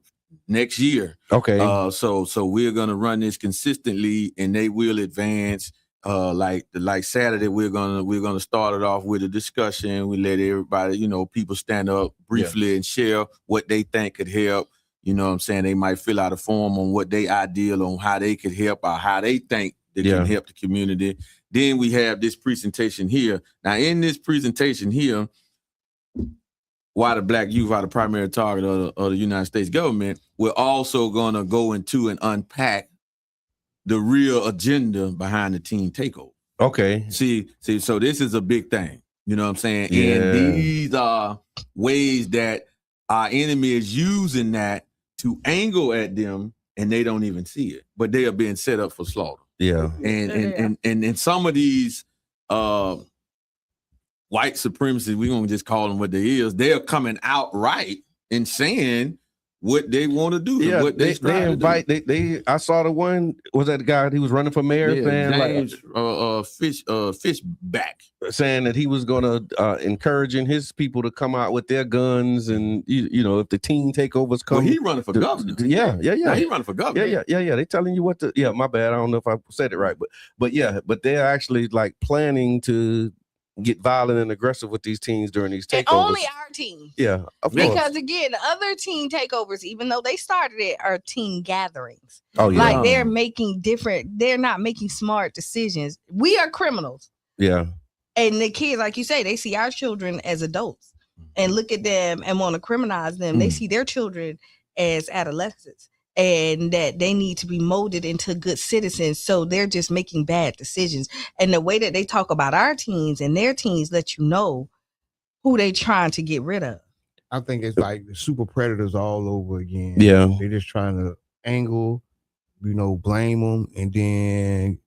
next year. Okay. So we're gonna run this consistently and they will advance. Like Saturday, we're gonna start it off with a discussion. We let everybody, people stand up briefly and share what they think could help. You know what I'm saying? They might fill out a form on what they ideal on how they could help or how they think they can help the community. Then we have this presentation here. Now, in this presentation here, why the black youth are the primary target of the United States government, we're also gonna go into and unpack the real agenda behind the teen takeover. Okay. See, so this is a big thing. You know what I'm saying? Yeah. And these are ways that our enemy is using that to angle at them and they don't even see it. But they are being set up for slaughter. Yeah. And some of these white supremacists, we're gonna just call them what they is, they're coming outright and saying what they want to do. Yeah, what they invite. They. I saw the one. Was that the guy who was running for mayor? James Fishback, saying that he was going to encouraging his people to come out with their guns, and if the teen takeovers come, he running for governor. Yeah. He running for governor. Yeah. They telling you what to. Yeah, my bad. I don't know if I said it right, but they're actually like planning to get violent and aggressive with these teens during these takeovers. And only our teens. Yeah, of course. Because again, the other teen takeovers, even though they started it, are teen gatherings. Oh yeah. Like they're not making smart decisions. We are criminals. Yeah. And the kids, like you say, they see our children as adults and look at them and want to criminalize them. They see their children as adolescents and that they need to be molded into good citizens. So they're just making bad decisions. And the way that they talk about our teens and their teens let you know who they trying to get rid of. I think it's like the super predators all over again. Yeah. They're just trying to angle, blame them and then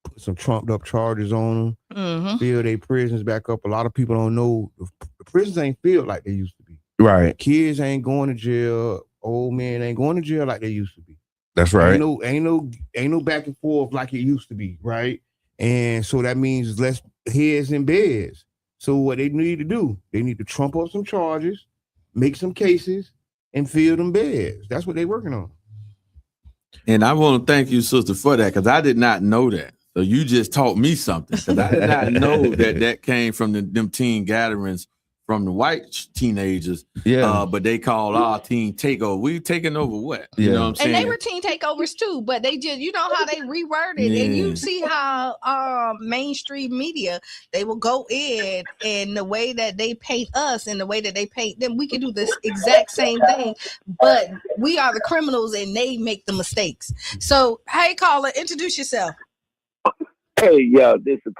put some trumped up charges on them, fill their prisons back up. A lot of people don't know the prisons ain't filled like they used to be. Right. Kids ain't going to jail. Old men ain't going to jail like they used to be. That's right. Ain't no back and forth like it used to be, right? And so that means less heads in beds. So what they need to do, they need to trump up some charges, make some cases, and fill them beds. That's what they're working on. And I want to thank you, sister, for that, because I did not know that. So you just taught me something, because I did not know that came from them teen gatherings from the white teenagers. Yeah. But they call our teen takeover. We taking over what? Yeah. You know what I'm saying? And they were teen takeovers too, but they just, how they reworded it. And you see how mainstream media, they will go in and the way that they paint us and the way that they paint them, we can do this exact same thing, but we are the criminals and they make the mistakes. So, hey, caller, introduce yourself. Hey, y'all, this is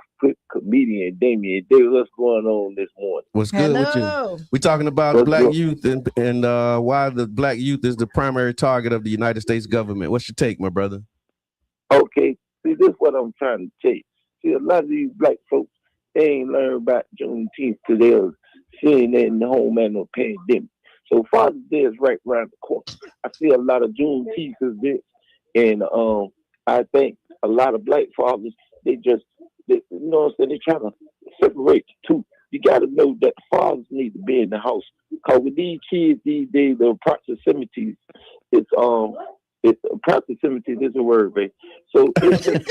comedian Damien Davis. What's going on this morning? What's good with you? We're talking about black youth and why the black youth is the primary target of the United States government. What's your take, my brother? Okay, see, this is what I'm trying to tell you. See, a lot of these black folks, they ain't learned about Juneteenth because they're seeing that in the home and the pandemic. So Father's Day is right around the corner. I see a lot of Juneteenth events, and I think a lot of black fathers, you know what I'm saying, they trying to separate the two. You got to know that fathers need to be in the house. Because with these kids these days, the proximity, proximity is a word, babe. So it's at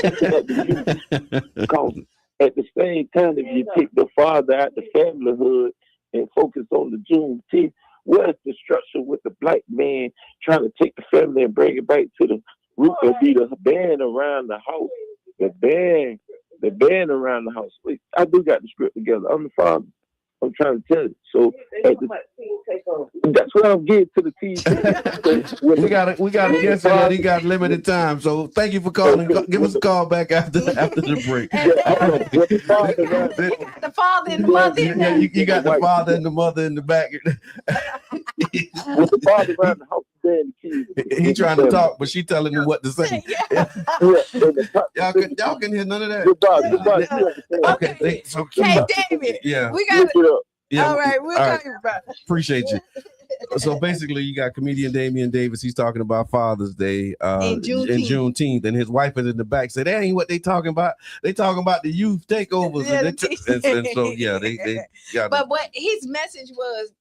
the youth. Because at the same time, if you take the father out the familyhood and focus on the Juneteenth, where's the structure with the black man trying to take the family and bring it back to the root and be the band around the house? The band around the house. Wait, I do got the script together. I'm the father. I'm trying to tell you. So that's what I'm getting to the TV. we got a guest here. He got limited time. So thank you for calling. Give us a call back after the break. The father and the mother. Yeah, you got the father and the mother in the back. With the father around the house, and the kids. He trying to talk, but she telling him what to say. Y'all can hear none of that. Okay, so hey, David. Yeah, we got it. Yeah, all right, we'll talk about it. Appreciate you. So basically, you got comedian Damian Davis. He's talking about Father's Day in Juneteenth, and his wife is in the back. Said that ain't what they talking about. They talking about the youth takeovers, and so yeah, they got. But what his message was: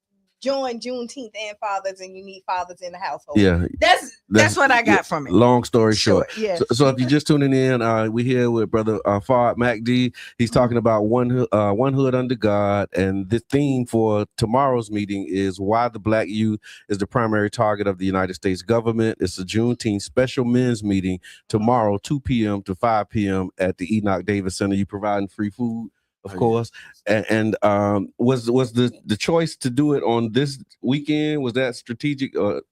join Juneteenth and fathers, and you need fathers in the household. Yeah, that's what I got from it. Long story short. Yeah. So if you're just tuning in, we here with brother Farrm MacD. He's talking about one hood under God, and the theme for tomorrow's meeting is why the black youth is the primary target of the United States government. It's a Juneteenth special men's meeting tomorrow, 2 p.m. to 5 p.m. at the Enoch Davis Center. You providing free food, of course. And was the choice to do it on this weekend, was that strategic, or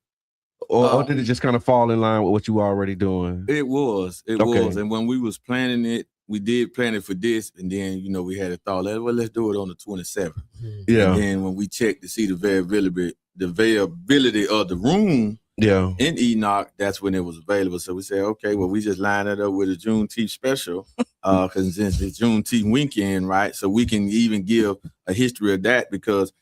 did it just kind of fall in line with what you were already doing? It was. And when we was planning it, we did plan it for this, and then we had a thought, well, let's do it on the 27th. Yeah. And then when we checked to see the availability of the room in Enoch, that's when it was available. So we said, okay, well, we just line it up with a Juneteenth special, because since it's Juneteenth weekend, right? So we can even give a history of that, because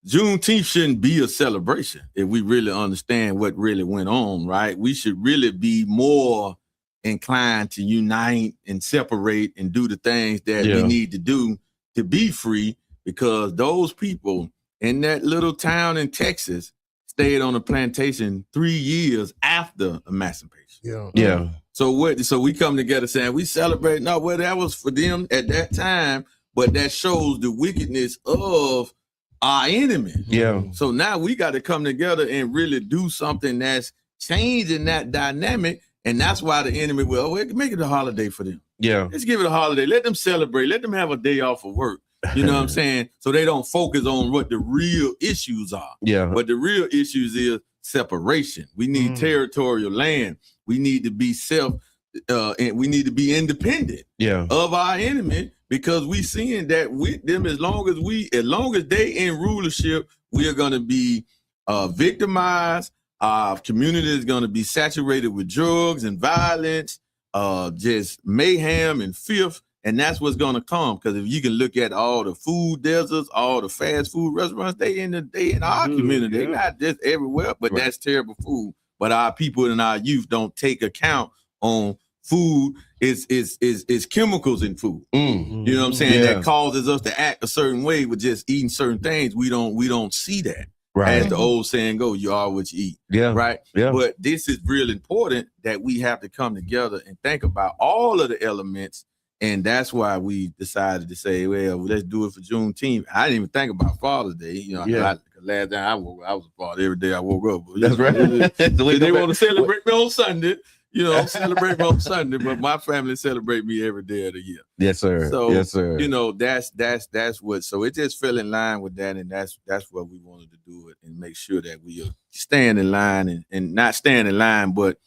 Juneteenth shouldn't be a celebration if we really understand what really went on, right? We should really be more inclined to unite and separate and do the things that we need to do to be free, because those people in that little town in Texas stayed on a plantation 3 years after emancipation. Yeah. So we come together saying we celebrate. No, well, that was for them at that time, but that shows the wickedness of our enemy. Yeah. So now we got to come together and really do something that's changing that dynamic. And that's why the enemy will make it a holiday for them. Yeah. Let's give it a holiday. Let them celebrate. Let them have a day off of work. You know what I'm saying? So they don't focus on what the real issues are. Yeah. But the real issues is separation. We need territorial land. We need to be and we need to be independent of our enemy, because we seeing that with them, as long as they in rulership, we are going to be victimized. Our community is going to be saturated with drugs and violence, just mayhem and filth. And that's what's going to come, because if you can look at all the food deserts, all the fast food restaurants, they in our community. They're not just everywhere, but that's terrible food. But our people and our youth don't take account on food is chemicals in food. You know what I'm saying? That causes us to act a certain way with just eating certain things. We don't see that. Right. As the old saying go, you are what you eat. Yeah. Right. Yeah. But this is real important, that we have to come together and think about all of the elements. And that's why we decided to say, well, let's do it for Juneteenth. I didn't even think about Father's Day. Last time I woke up, I was a father every day I woke up. That's right. They want to celebrate me on Sunday. Celebrate me on Sunday, but my family celebrate me every day of the year. Yes, sir. So, yes, sir. That's what. So it just fell in line with that, and that's what we wanted to do it and make sure that we are staying in line and not staying in line, but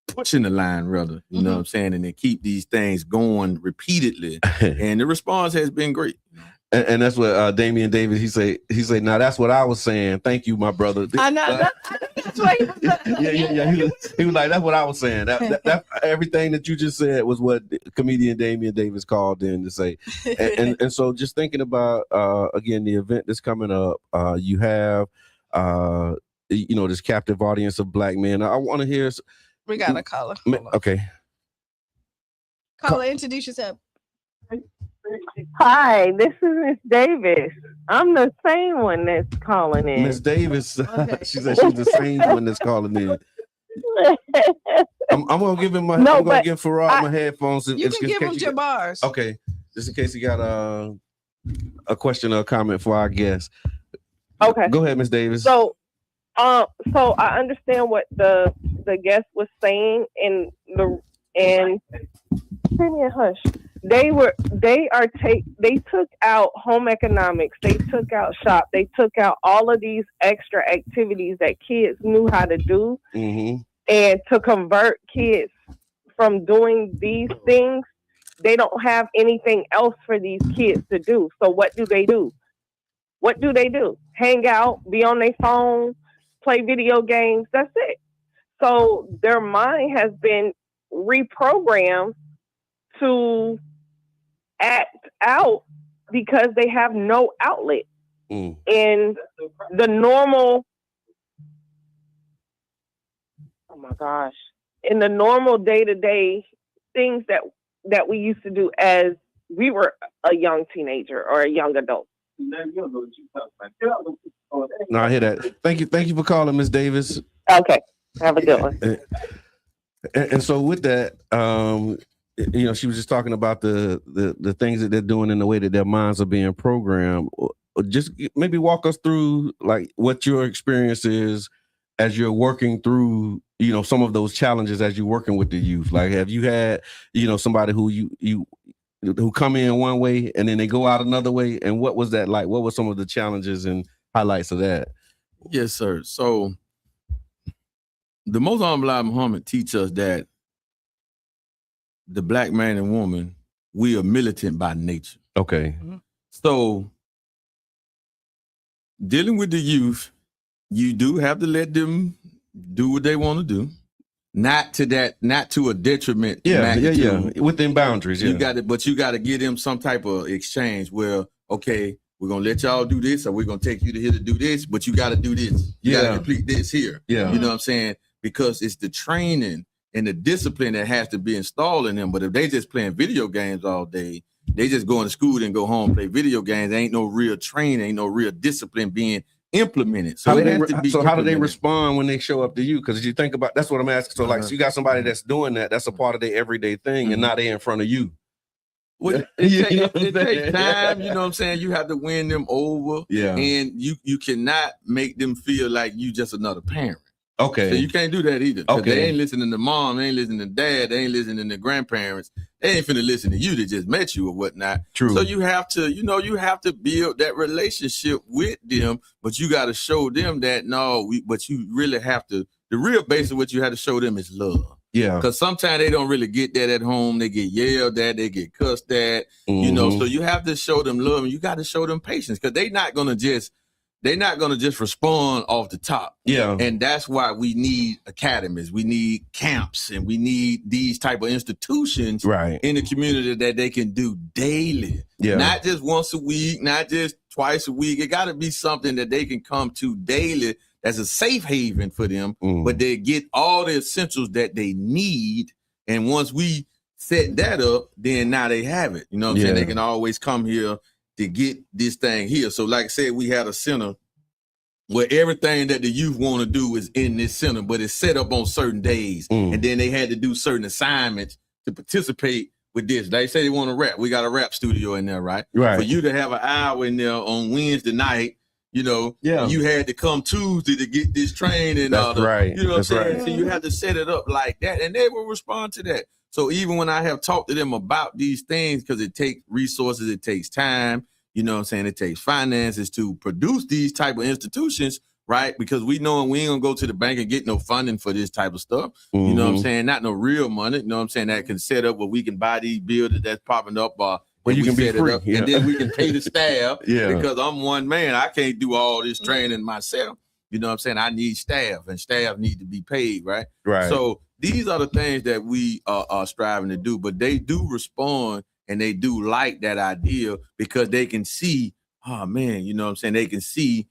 pushing the line, rather, you know what I'm saying, and they keep these things going repeatedly, and the response has been great. And that's what Damian Davis, he say, now that's what I was saying. Thank you, my brother. I know that's what he was saying. Yeah. He was like, that's what I was saying. That everything that you just said was what comedian Damian Davis called in to say. And so just thinking about again the event that's coming up, you have this captive audience of Black men. I want to hear. We got a caller. Okay. Caller, introduce yourself. Hi, this is Miss Davis. I'm the same one that's calling in. Miss Davis, she said she's the same one that's calling in. I'm gonna give him I'm gonna give Farrah my headphones. You can give him your bars. Okay, just in case he got a question or a comment for our guest. Okay, go ahead, Miss Davis. So I understand what the guest was saying, and give me a hush. They took out home economics, they took out shop, they took out all of these extra activities that kids knew how to do, and to convert kids from doing these things, they don't have anything else for these kids to do. So what do they do? Hang out, be on their phone, play video games. That's it. So their mind has been reprogrammed to act out because they have no outlet in the normal. Oh my gosh! In the normal day-to-day things that we used to do as we were a young teenager or a young adult. No, I hear that. Thank you for calling, Miss Davis. Okay, have a good one. And so with that, she was just talking about the things that they're doing in the way that their minds are being programmed. Just maybe walk us through like what your experience is as you're working through, some of those challenges as you're working with the youth. Like, have you had, somebody who who come in one way and then they go out another way? And what was that like? What were some of the challenges and highlights of that? Yes, sir. So the Most Honorable Muhammad teach us that the Black man and woman, we are militant by nature. Okay. So dealing with the youth, you do have to let them do what they want to do. Not to a detriment. Yeah. Within boundaries. You got to give them some type of exchange where, okay, we're gonna let y'all do this, or we're gonna take you to here to do this, but you got to do this. You got to complete this here. Yeah. You know what I'm saying? Because it's the training and the discipline that has to be installed in them. But if they just playing video games all day, they just going to school and go home, play video games. There ain't no real training, ain't no real discipline being implemented. So how do they respond when they show up to you? Because you think about, that's what I'm asking. So so you got somebody that's doing that's a part of their everyday thing, and now they're in front of you. Well, it takes time, you know what I'm saying? You have to win them over. Yeah. And you cannot make them feel like you just another parent. Okay. So you can't do that either. Okay. They ain't listening to mom, they ain't listening to dad, they ain't listening to grandparents. They ain't finna listen to you that just met you or whatnot. True. So you have to build that relationship with them, but you got to show them that but you really have to, the real base of what you have to show them is love. Yeah. Because sometimes they don't really get that at home. They get yelled at, they get cussed at, so you have to show them love, and you got to show them patience, because they're not gonna just respond off the top. Yeah. And that's why we need academies, we need camps, and we need these type of institutions in the community that they can do daily. Yeah. Not just once a week, not just twice a week. It got to be something that they can come to daily as a safe haven for them, but they get all the essentials that they need. And once we set that up, then now they have it. You know what I'm saying? They can always come here to get this thing here. So like I said, we had a center where everything that the youth want to do is in this center, but it's set up on certain days. And then they had to do certain assignments to participate with this. They say they want to rap. We got a rap studio in there, right? Right. For you to have an hour in there on Wednesday night, you had to come Tuesday to get this train and that's right. You know what I'm saying? Right. So you have to set it up like that, and they will respond to that. So even when I have talked to them about these things, because it takes resources, it takes time, you know what I'm saying? It takes finances to produce these type of institutions, right? Because we know we ain't gonna go to the bank and get no funding for this type of stuff. Mm-hmm. You know what I'm saying? Not no real money. You know what I'm saying? That can set up where we can buy these buildings that's popping up. Well, you can be free, and then we can pay the staff. Yeah. Because I'm one man, I can't do all this training myself. You know what I'm saying? I need staff, and staff need to be paid, right? Right. So these are the things that we are striving to do, but they do respond and they do like that idea because they can see, oh man, you know what I'm saying? They can see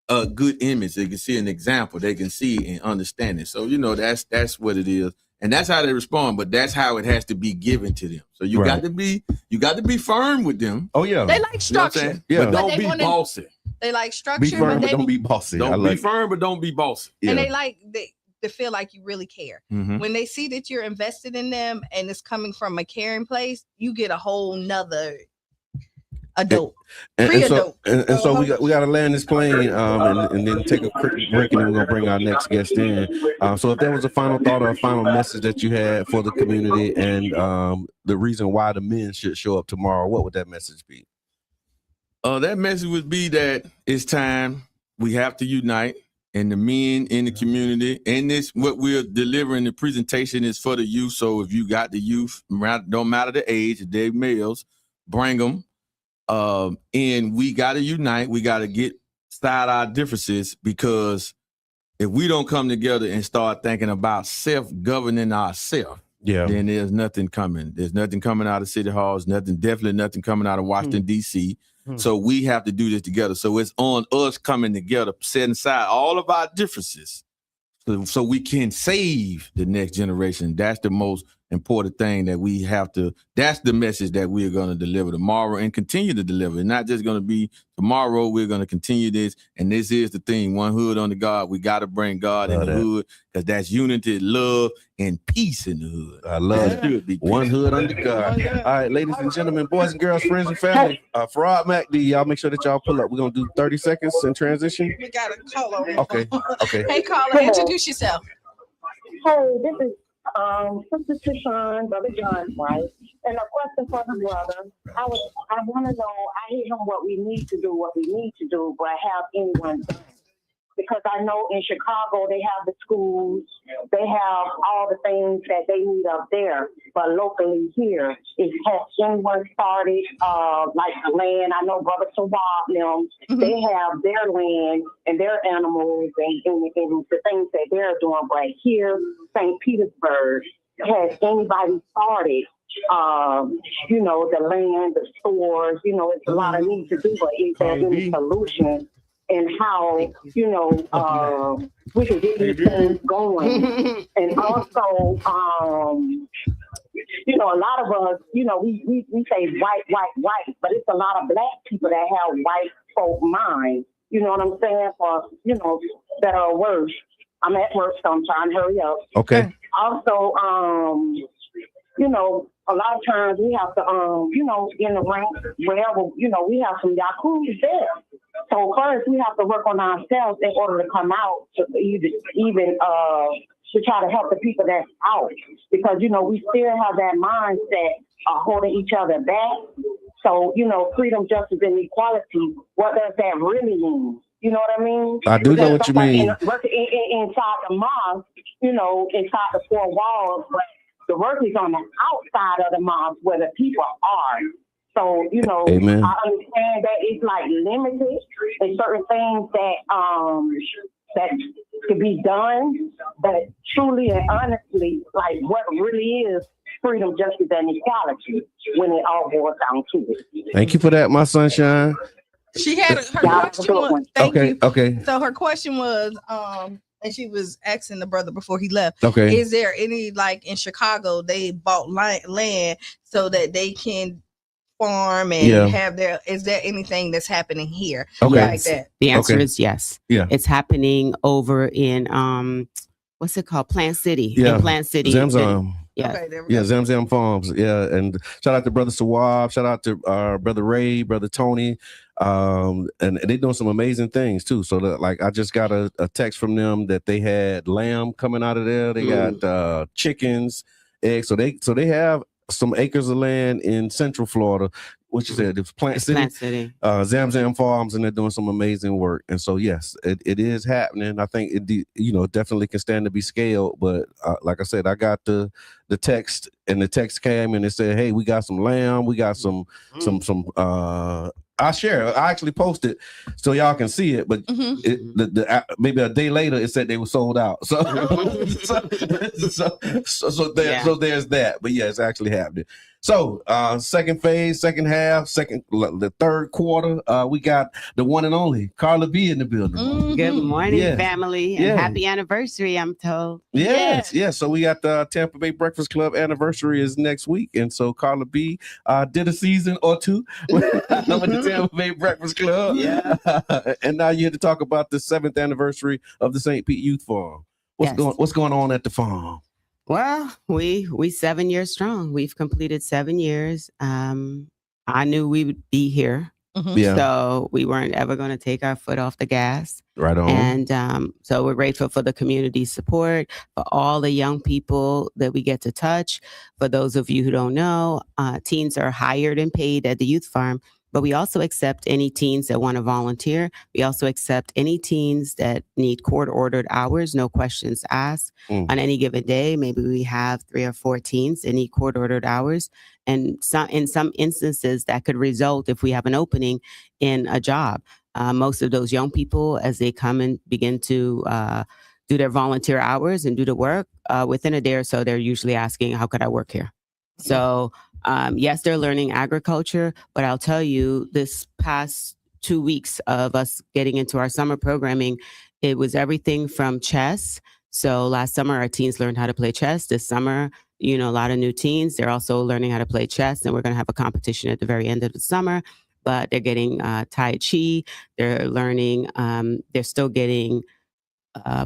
a good image. They can see an example. They can see and understand it. So, you know, that's what it is. And that's how they respond, but that's how it has to be given to them. So you got to be firm with them. Oh yeah. They like structure. You know but don't be bossy. They like structure. Be firm, but don't be bossy. Don't be firm, but don't be bossy. Yeah. And they feel like you really care. Mm-hmm. When they see that you're invested in them and it's coming from a caring place, you get a whole nother adult. And so we got to land this plane and then take a quick break, and then we're gonna bring our next guest in. So if there was a final thought or a final message that you had for the community and the reason why the men should show up tomorrow, what would that message be? That message would be that it's time. We have to unite, and the men in the community. And this, what we're delivering, the presentation is for the youth. So if you got the youth, don't matter the age, if they're males, bring them. And we got to unite. We got to get aside our differences, because if we don't come together and start thinking about self-governing ourselves, then there's nothing coming. There's nothing coming out of City Halls, definitely nothing coming out of Washington, D.C. So we have to do this together. So it's on us coming together, setting aside all of our differences so we can save the next generation. That's the most important thing that we have to, that's the message that we're going to deliver tomorrow and continue to deliver. It's not just going to be tomorrow, we're going to continue this. And this is the thing, one hood under God. We got to bring God in the hood, because that's unity, love, and peace in the hood. I love it. One hood under God. All right, ladies and gentlemen, boys and girls, friends and family, farrm MacD, y'all make sure that y'all pull up. We're going to do 30 seconds in transition. We got a caller. Okay. Hey, caller, introduce yourself. Hey, this is Sister Tishan, Brother John's wife, and a question for the brother. I want to know, I hear him what we need to do, but have anyone done? Because I know in Chicago they have the schools, they have all the things that they need up there, but locally here, has anyone started like the land? I know Brother Sawab, they have their land and their animals and the things that they're doing, but here, St. Petersburg, has anybody started? The land, the stores, it's a lot of need to do, but is there any solution? And how, we can get these things going. And also, a lot of us, we say white, but it's a lot of black people that have white folk minds. You know what I'm saying? For, that are worse. I'm at work, so I'm trying to hurry up. Okay. Also, a lot of times we have to, in the ranks, wherever, we have some yakuts there. So first we have to work on ourselves in order to come out to even to try to help the people that's out. Because, we still have that mindset of holding each other back. So, freedom, justice, and equality, what does that really mean? You know what I mean? I do know what you mean. Inside the mosque, inside the four walls, but the work is on the outside of the mosque where the people are. So, Amen. I understand that it's like limited in certain things that could be done, but truly and honestly, like what really is freedom, justice, and equality when it all boils down to it. Thank you for that, my sunshine. She had her question was, okay. So her question was, and she was asking the brother before he left. Okay. Is there any, like in Chicago, they bought land so that they can farm and have is there anything that's happening here like that? The answer is yes. Yeah. It's happening over in what's it called? Plant City. Yeah. In Plant City. Zamzam. Yeah. Okay, Zamzam Farms. Yeah. And shout out to Brother Sawab, shout out to Brother Ray, Brother Tony. And they're doing some amazing things too. So like I just got a text from them that they had lamb coming out of there. They got chickens, eggs. So they have some acres of land in Central Florida. what you said, it's Plant City. Plant City. Zam Zam Farms, and they're doing some amazing work. And so, yes, it is happening. I think it definitely can stand to be scaled. But like I said, I got the text, and the text came and it said, "Hey, we got some lamb, we got some I actually posted so y'all can see it, but maybe a day later it said they were sold out. So there's that. But yeah, it's actually happening. So second phase, second half, the third quarter, we got the one and only Carla B in the building. Good morning, family, and happy anniversary, I'm told. Yes. So we got the Tampa Bay Breakfast Club anniversary is next week, and so Carla B did a season or two with the Tampa Bay Breakfast Club. Yeah. And now you're here to talk about the 7th anniversary of the St. Pete Youth Farm. What's going on at the farm? Well, we 7 years strong. We've completed 7 years. I knew we would be here. So we weren't ever going to take our foot off the gas. Right on. And so we're grateful for the community support, for all the young people that we get to touch. For those of you who don't know, teens are hired and paid at the youth farm. But we also accept any teens that want to volunteer. We also accept any teens that need court-ordered hours, no questions asked. On any given day, maybe we have 3 or 4 teens that need court-ordered hours. And in some instances, that could result, if we have an opening, in a job. Most of those young people, as they come and begin to do their volunteer hours and do the work, within a day or so, they're usually asking, how could I work here? So yes, they're learning agriculture, but I'll tell you, this past 2 weeks of us getting into our summer programming, it was everything from chess. So last summer, our teens learned how to play chess. This summer, a lot of new teens, they're also learning how to play chess, and we're going to have a competition at the very end of the summer. But they're getting Tai Chi. They're learning, they're still getting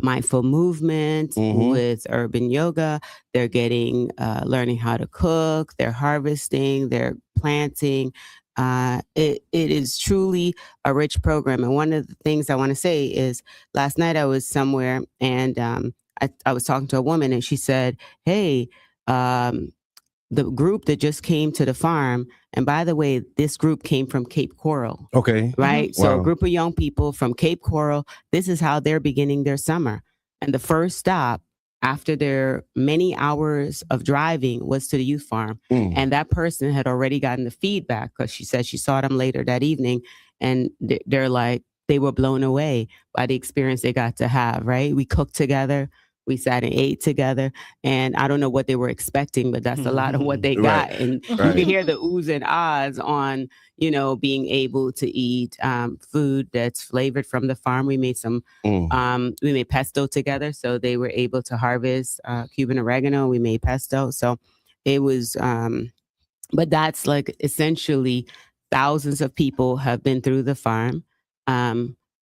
mindful movement with urban yoga. They're getting learning how to cook. They're harvesting. They're planting. It is truly a rich program. And one of the things I want to say is, last night I was somewhere and I was talking to a woman, and she said, "Hey, the group that just came to the farm, and by the way, this group came from Cape Coral." Okay. Right? So a group of young people from Cape Coral, this is how they're beginning their summer. And the first stop after their many hours of driving was to the youth farm. And that person had already gotten the feedback, because she said she saw them later that evening, and they're like, they were blown away by the experience they got to have, right? We cooked together. We sat and ate together, and I don't know what they were expecting, but that's a lot of what they got. And you can hear the oohs and ahs on, being able to eat food that's flavored from the farm. We made we made pesto together. So they were able to harvest Cuban oregano. We made pesto. So it was, but that's like essentially thousands of people have been through the farm.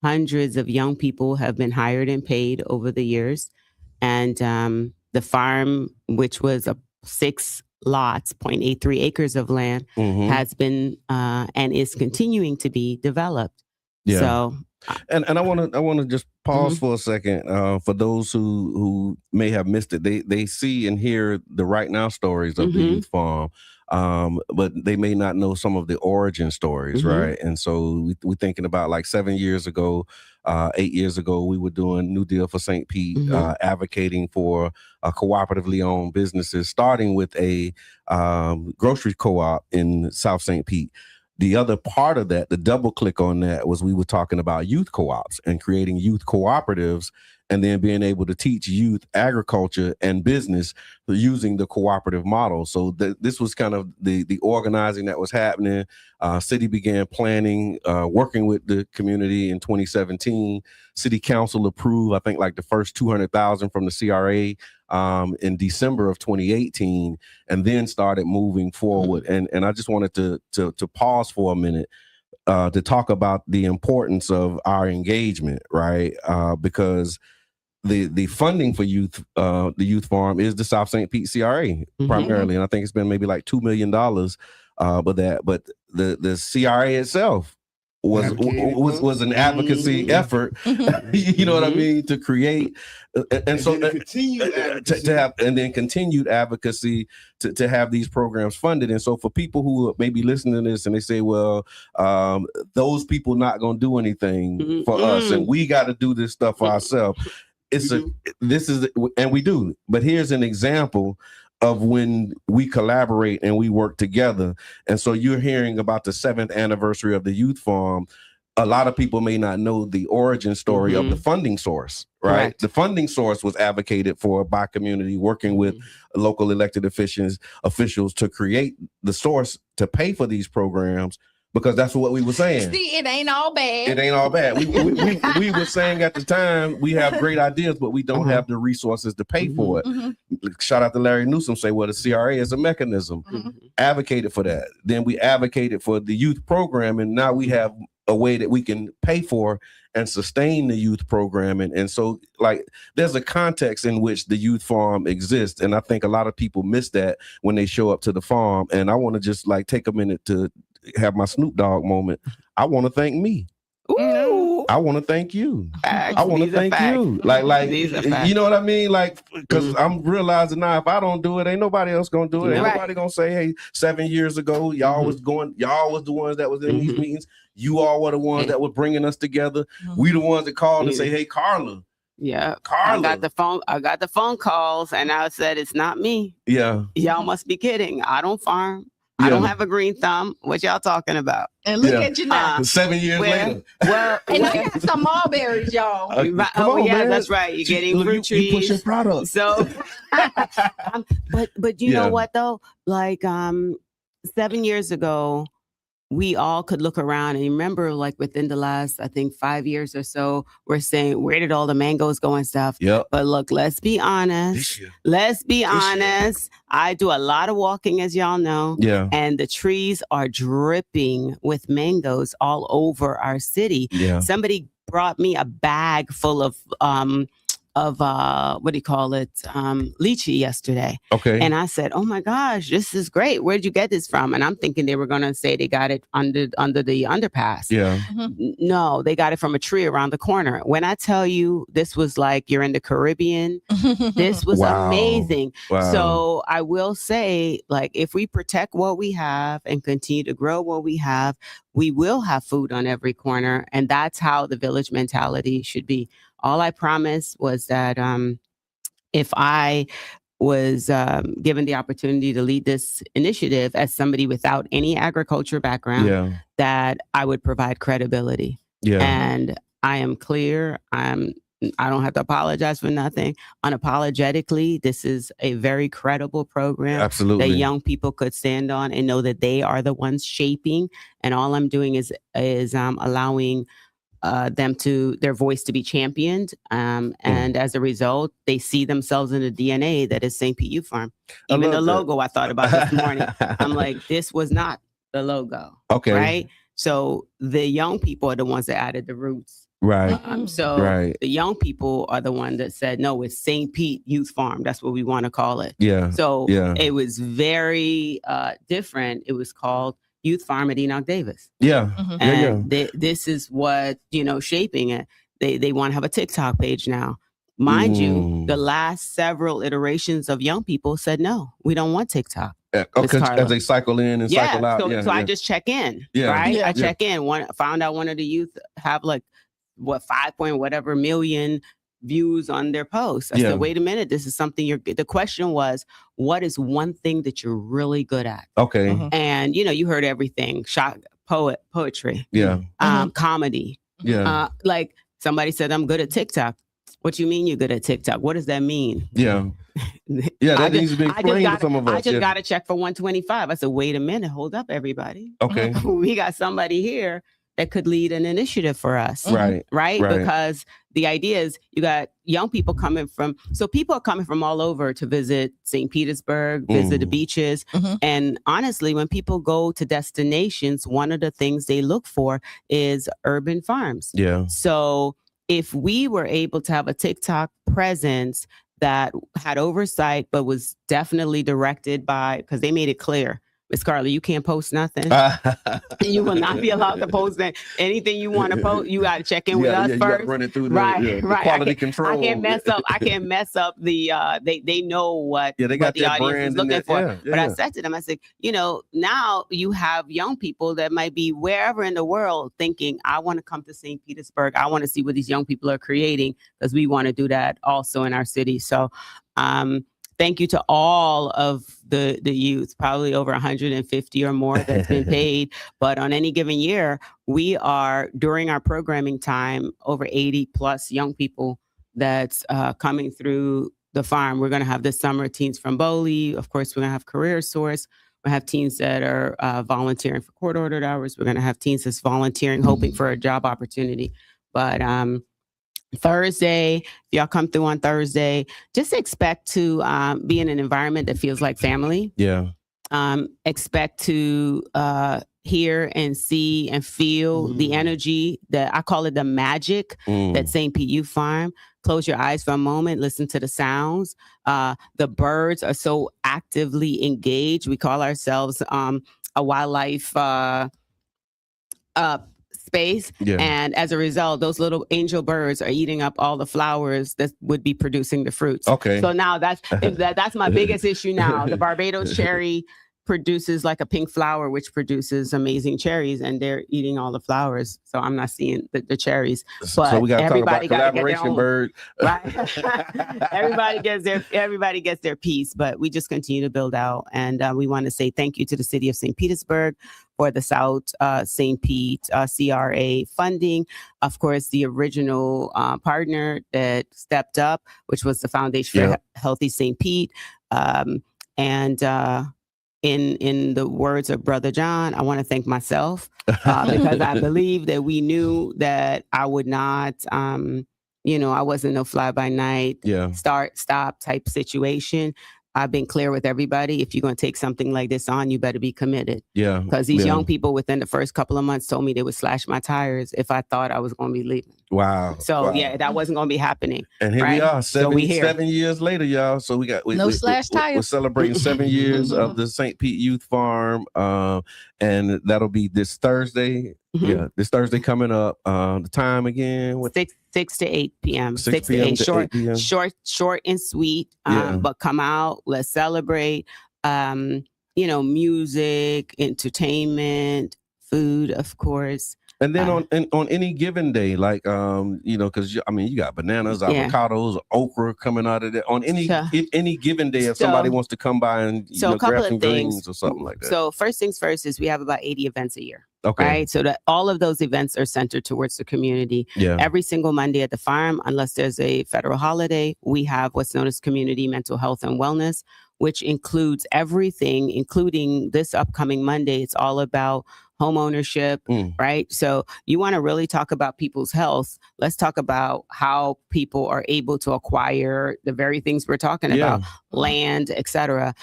Hundreds of young people have been hired and paid over the years. And the farm, which was 6 lots, 0.83 acres of land, has been and is continuing to be developed. Yeah. So, and I want to just pause for a second for those who may have missed it. They see and hear the right now stories of the youth farm. But they may not know some of the origin stories, right? And so we're thinking about like 7 years ago, 8 years ago, we were doing New Deal for St. Pete, advocating for cooperatively owned businesses, starting with a grocery co-op in South St. Pete. The other part of that, the double click on that, was we were talking about youth co-ops and creating youth cooperatives, and then being able to teach youth agriculture and business using the cooperative model. So this was kind of the organizing that was happening. City began planning, working with the community in 2017. City Council approved, I think, like the first 200,000 from the CRA in December of 2018, and then started moving forward. And I just wanted to pause for a minute to talk about the importance of our engagement, right? Because the funding for the youth farm is the South St. Pete CRA primarily, and I think it's been maybe like $2 million. But the CRA itself was an advocacy effort. You know what I mean, to create and so to have and then continued advocacy to have these programs funded. And so for people who may be listening to this and they say, well, those people not gonna do anything for us, and we got to do this stuff for ourselves. And we do. But here's an example of when we collaborate and we work together. And so you're hearing about the 7th anniversary of the Youth Farm. A lot of people may not know the origin story of the funding source, right? Correct. The funding source was advocated for by community working with local elected officials to create the source to pay for these programs, because that's what we were saying. See, it ain't all bad. It ain't all bad. We were saying at the time, we have great ideas, but we don't have the resources to pay for it. Shout out to Larry Newsom, say, well, the CRA is a mechanism. Advocated for that. Then we advocated for the youth program, and now we have a way that we can pay for and sustain the youth program. And so, like, there's a context in which the youth farm exists. And I think a lot of people miss that when they show up to the farm. And I want to just like take a minute to have my Snoop Dogg moment. I want to thank me. Ooh. I want to thank you. Facts. I want to These are thank you. Like, These are facts. you know what I mean? Like, because I'm realizing now, if I don't do it, ain't nobody else gonna do it. Ain't nobody gonna say, hey, 7 years ago, y'all was the ones that was in these meetings. You all were the ones that were bringing us together. We the ones that called and say, hey, Carla. Yeah, Carla. I got the phone calls, and I said, it's not me. Yeah. Y'all must be kidding. I don't farm. I don't have a green thumb. What y'all talking about? And look at you now. 7 years later. Well, and I got some mulberries, y'all. Come on, man. That's right. You're getting fruit trees. You push your product. So, but you know what though? Like 7 years ago, we all could look around and remember, like within the last, I think 5 years or so, we're saying, where did all the mangoes go and stuff? Yep. But look, let's be honest. I do a lot of walking, as y'all know. Yeah. And the trees are dripping with mangoes all over our city. Yeah. Somebody brought me a bag full of what do you call it? Lychee yesterday. Okay. And I said, oh my gosh, this is great. Where'd you get this from? And I'm thinking they were going to say they got it under the underpass. Yeah. No, they got it from a tree around the corner. When I tell you this was like you're in the Caribbean, this was amazing. Wow. So I will say, like, if we protect what we have and continue to grow what we have, we will have food on every corner. And that's how the village mentality should be. All I promised was that if I was given the opportunity to lead this initiative as somebody without any agriculture background, that I would provide credibility. Yeah. And I am clear. I don't have to apologize for nothing. Unapologetically, this is a very credible program. Absolutely. That young people could stand on and know that they are the ones shaping. And all I'm doing is allowing their voice to be championed. And as a result, they see themselves in the DNA that is St. Pete Youth Farm. Even the logo I thought about this morning. I'm like, this was not the logo. Okay. Right. So the young people are the ones that added the roots. Right. The young people are the one that said, no, it's St. Pete Youth Farm. That's what we want to call it. Yeah. So it was very different. It was called Youth Farm at Enoch Davis. Yeah. And this is what, shaping it. They want to have a TikTok page now. Mind you, the last several iterations of young people said, no, we don't want TikTok. As they cycle in and cycle out. So I just check in, right? I check in. Found out one of the youth have like, 5 point whatever million views on their posts. I said, wait a minute, this is something the question was, what is one thing that you're really good at? Okay. And you heard everything, poetry, comedy. Yeah. Like somebody said, I'm good at TikTok. What you mean you're good at TikTok? What does that mean? Yeah. Yeah, that needs to be explained to some of us. I just got to check for 125. I said, wait a minute, hold up, everybody. Okay. We got somebody here that could lead an initiative for us. Right. Because the idea is you got young people people are coming from all over to visit St. Petersburg, visit the beaches. And honestly, when people go to destinations, one of the things they look for is urban farms. Yeah. So if we were able to have a TikTok presence that had oversight, but was definitely directed by, because they made it clear, Miss Carla, you can't post nothing. You will not be allowed to post anything you want to post. You got to check in with us first. You got to run it through the quality control. I can't mess up the. They know what they got the audience is looking for. Yeah. But I said to them, I said, now you have young people that might be wherever in the world thinking, I want to come to St. Petersburg. I want to see what these young people are creating, because we want to do that also in our city. So. Thank you to all of the youth, probably over 150 or more that's been paid. But on any given year, we are, during our programming time, over 80 plus young people that's coming through the farm. We're going to have this summer teens from Bowley. Of course, we're going to have Career Source. We'll have teens that are volunteering for court-ordered hours. We're going to have teens that's volunteering, hoping for a job opportunity. But Thursday, if y'all come through on Thursday, just expect to be in an environment that feels like family. Yeah. Expect to hear and see and feel the energy that I call it the magic that St. Pete Youth Farm. Close your eyes for a moment, listen to the sounds. The birds are so actively engaged. We call ourselves a wildlife space. Yeah. And as a result, those little angel birds are eating up all the flowers that would be producing the fruits. Okay. So now that's my biggest issue now. The Barbados cherry produces like a pink flower, which produces amazing cherries, and they're eating all the flowers. So I'm not seeing the cherries. But so we got to talk about collaboration bird. Right? Everybody gets their piece, but we just continue to build out. And we want to say thank you to the city of St. Petersburg for the South St. Pete CRA funding. Of course, the original partner that stepped up, which was the Foundation for Healthy St. Pete. In the words of Brother John, I want to thank myself because I believe that we knew that I would not, I wasn't no fly by night, start, stop type situation. I've been clear with everybody. If you're going to take something like this on, you better be committed. Yeah. Because these young people within the first couple of months told me they would slash my tires if I thought I was going to be leaving. Wow. So that wasn't going to be happening. And here we are, 7 years later, y'all. So we slash tires. We're celebrating 7 years of the St. Pete Youth Farm, and that'll be this Thursday. Yeah, this Thursday coming up. The time again? 6 to 8 p.m. 6 p.m. to 8 p.m. Short and sweet. But come out. Let's celebrate. Music, entertainment, food, of course. And then on any given day, like because you got bananas, avocados, okra coming out of there. On any given day, if somebody wants to come by and grab some greens or something like that. So first things first is we have about 80 events a year. Okay. Right. So that all of those events are centered towards the community. Yeah. Every single Monday at the farm, unless there's a federal holiday, we have what's known as community mental health and wellness, which includes everything, including this upcoming Monday. It's all about home ownership, right? So you want to really talk about people's health. Let's talk about how people are able to acquire the very things we're talking about, land, etc.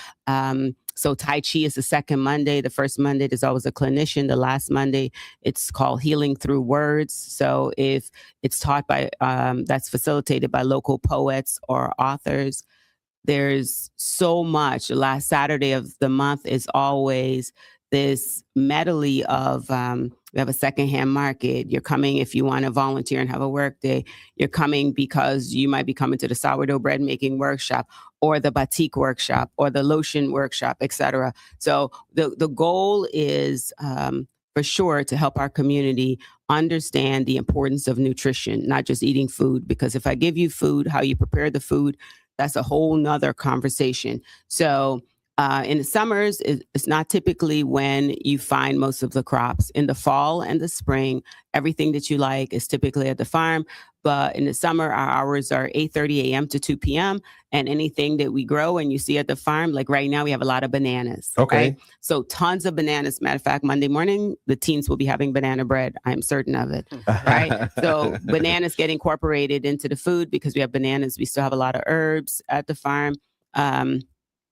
So Tai Chi is the second Monday. The first Monday, there's always a clinician. The last Monday, it's called Healing Through Words. So if it's taught by, that's facilitated by local poets or authors. There's so much. The last Saturday of the month is always this medley of, we have a secondhand market. You're coming if you want to volunteer and have a work day. You're coming because you might be coming to the sourdough bread making workshop or the batik workshop or the lotion workshop, etc. So the goal is for sure to help our community understand the importance of nutrition, not just eating food. Because if I give you food, how you prepare the food, that's a whole nother conversation. So in the summers, it's not typically when you find most of the crops. In the fall and the spring, everything that you like is typically at the farm. But in the summer, our hours are 8:30 a.m. to 2 p.m. And anything that we grow and you see at the farm, like right now, we have a lot of bananas. Okay. Right? So tons of bananas. Matter of fact, Monday morning, the teens will be having banana bread. I'm certain of it. Right. So bananas get incorporated into the food because we have bananas. We still have a lot of herbs at the farm.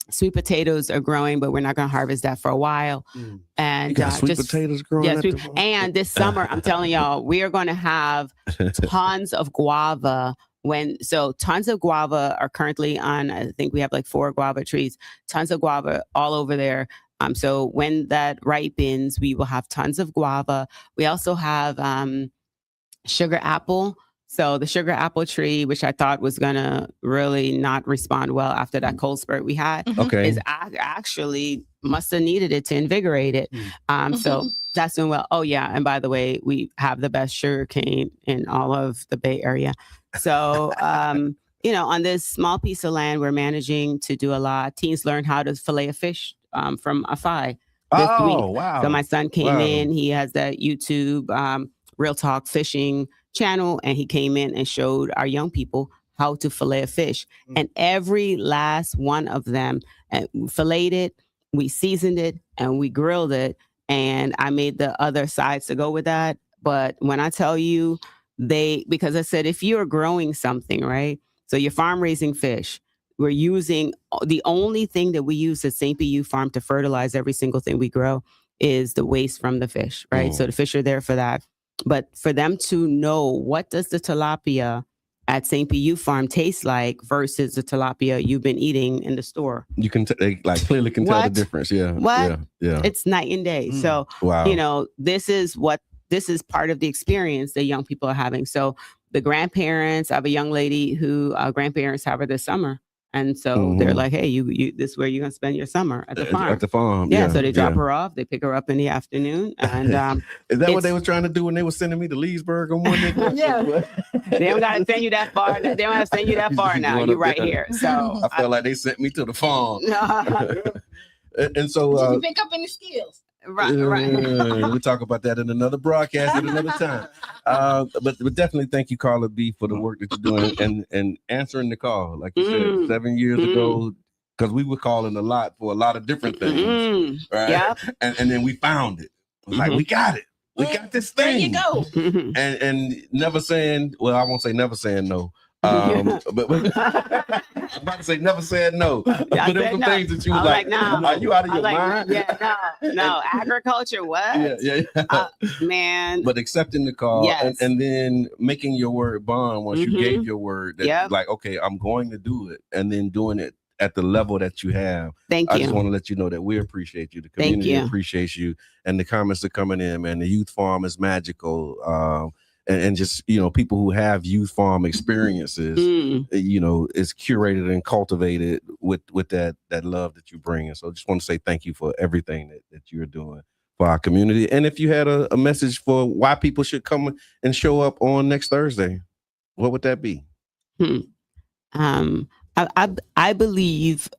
Sweet potatoes are growing, but we're not going to harvest that for a while. And sweet potatoes growing. And this summer, I'm telling y'all, we are going to have tons of guava. Tons of guava are currently on. I think we have like 4 guava trees. Tons of guava all over there. So when that ripens, we will have tons of guava. We also have sugar apple. So the sugar apple tree, which I thought was gonna really not respond well after that cold spurt we had, is actually must have needed it to invigorate it. So that's doing well. Oh yeah, and by the way, we have the best sugar cane in all of the Bay Area. So on this small piece of land, we're managing to do a lot. Teens learn how to fillet a fish from a fry this week. Wow! So my son came in. He has that YouTube Real Talk Fishing channel, and he came in and showed our young people how to fillet a fish. And every last one of them, filleted it, we seasoned it, and we grilled it. And I made the other sides to go with that. But when I tell you, because I said, if you're growing something, right? So you're farm raising fish. We're using the only thing that we use at St. P. Youth Farm to fertilize every single thing we grow is the waste from the fish, right? So the fish are there for that. But for them to know what does the tilapia at St. P. Youth Farm taste like versus the tilapia you've been eating in the store. You can clearly can tell the difference. Yeah. What? Yeah. It's night and day. So, this is part of the experience that young people are having. So the grandparents, I have a young lady who grandparents have her this summer. And so they're like, hey, you this is where you're going to spend your summer at the farm. At the farm. Yeah. So they drop her off. They pick her up in the afternoon. And is that what they were trying to do when they were sending me to Leesburg on Monday? Yeah. They don't got to send you that far. They don't have to send you that far now. You're right here. So I felt like they sent me to the farm. And so did you pick up any skills? Right. We'll talk about that in another broadcast at another time. But definitely thank you, Carla B, for the work that you're doing and answering the call. Like you said, 7 years ago, because we were calling a lot for a lot of different things. Right. Yep. And then we found it. Like, we got it. We got this thing. There you go. And never saying, well, I won't say never saying no. But I'm about to say never said no. But there were some things that you was like, no. Are you out of your mind? Yeah, no. Agriculture, what? Yeah. Man. But accepting the call, yes. and then making your word bond once you gave your word. That like, okay, I'm going to do it, and then doing it at the level that you have. Thank you. I just want to let you know that we appreciate you. The community appreciates you, and the comments are coming in, man. The youth farm is magical. And just, people who have youth farm experiences, is curated and cultivated with that love that you bring. And so I just want to say thank you for everything that you're doing for our community. And if you had a message for why people should come and show up on next Thursday, what would that be? I believe,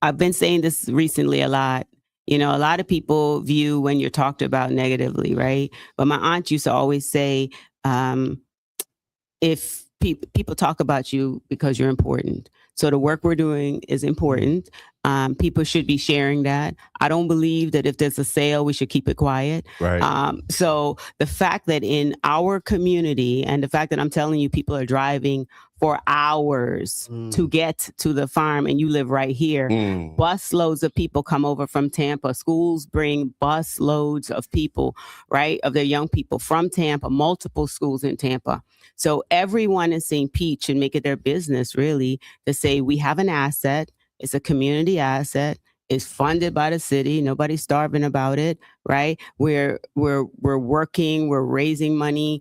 I've been saying this recently a lot. A lot of people view when you're talked about negatively, right? But my aunt used to always say, if people talk about you because you're important. So the work we're doing is important. People should be sharing that. I don't believe that if there's a sale, we should keep it quiet. Right. So the fact that in our community, and the fact that I'm telling you, people are driving for hours to get to the farm, and you live right here. Bus loads of people come over from Tampa. Schools bring bus loads of people, right, of their young people from Tampa, multiple schools in Tampa. So everyone in St. Pete should make it their business, really, to say we have an asset. It's a community asset. It's funded by the city. Nobody's starving about it, right? We're working. We're raising money.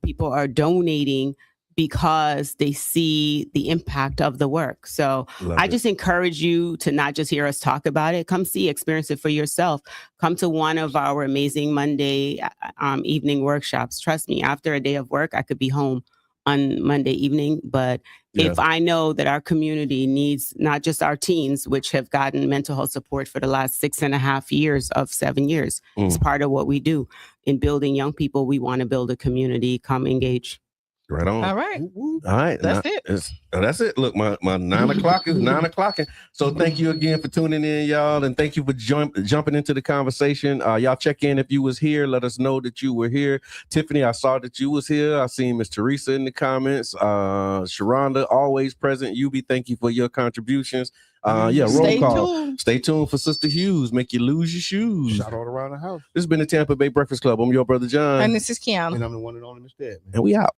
People are donating because they see the impact of the work. So I just encourage you to not just hear us talk about it. Come see, experience it for yourself. Come to one of our amazing Monday evening workshops. Trust me, after a day of work, I could be home on Monday evening. But if I know that our community needs not just our teens, which have gotten mental health support for the last 6.5 years of 7 years, it's part of what we do. In building young people, we want to build a community. Come engage. Right on. All right. That's it. That's it. Look, my 9 o'clock is 9 o'clock. So thank you again for tuning in, y'all. And thank you for jumping into the conversation. Y'all check in if you was here. Let us know that you were here. Tiffany, I saw that you was here. I seen Miss Teresa in the comments. Sharonda, always present. Yubi, thank you for your contributions. Roll call. Stay tuned for Sister Hughes. Make you lose your shoes. Shout out around the house. This has been the Tampa Bay Breakfast Club. I'm your brother John. And this is Qiana. And I'm the one and only Miss Dad. And we out.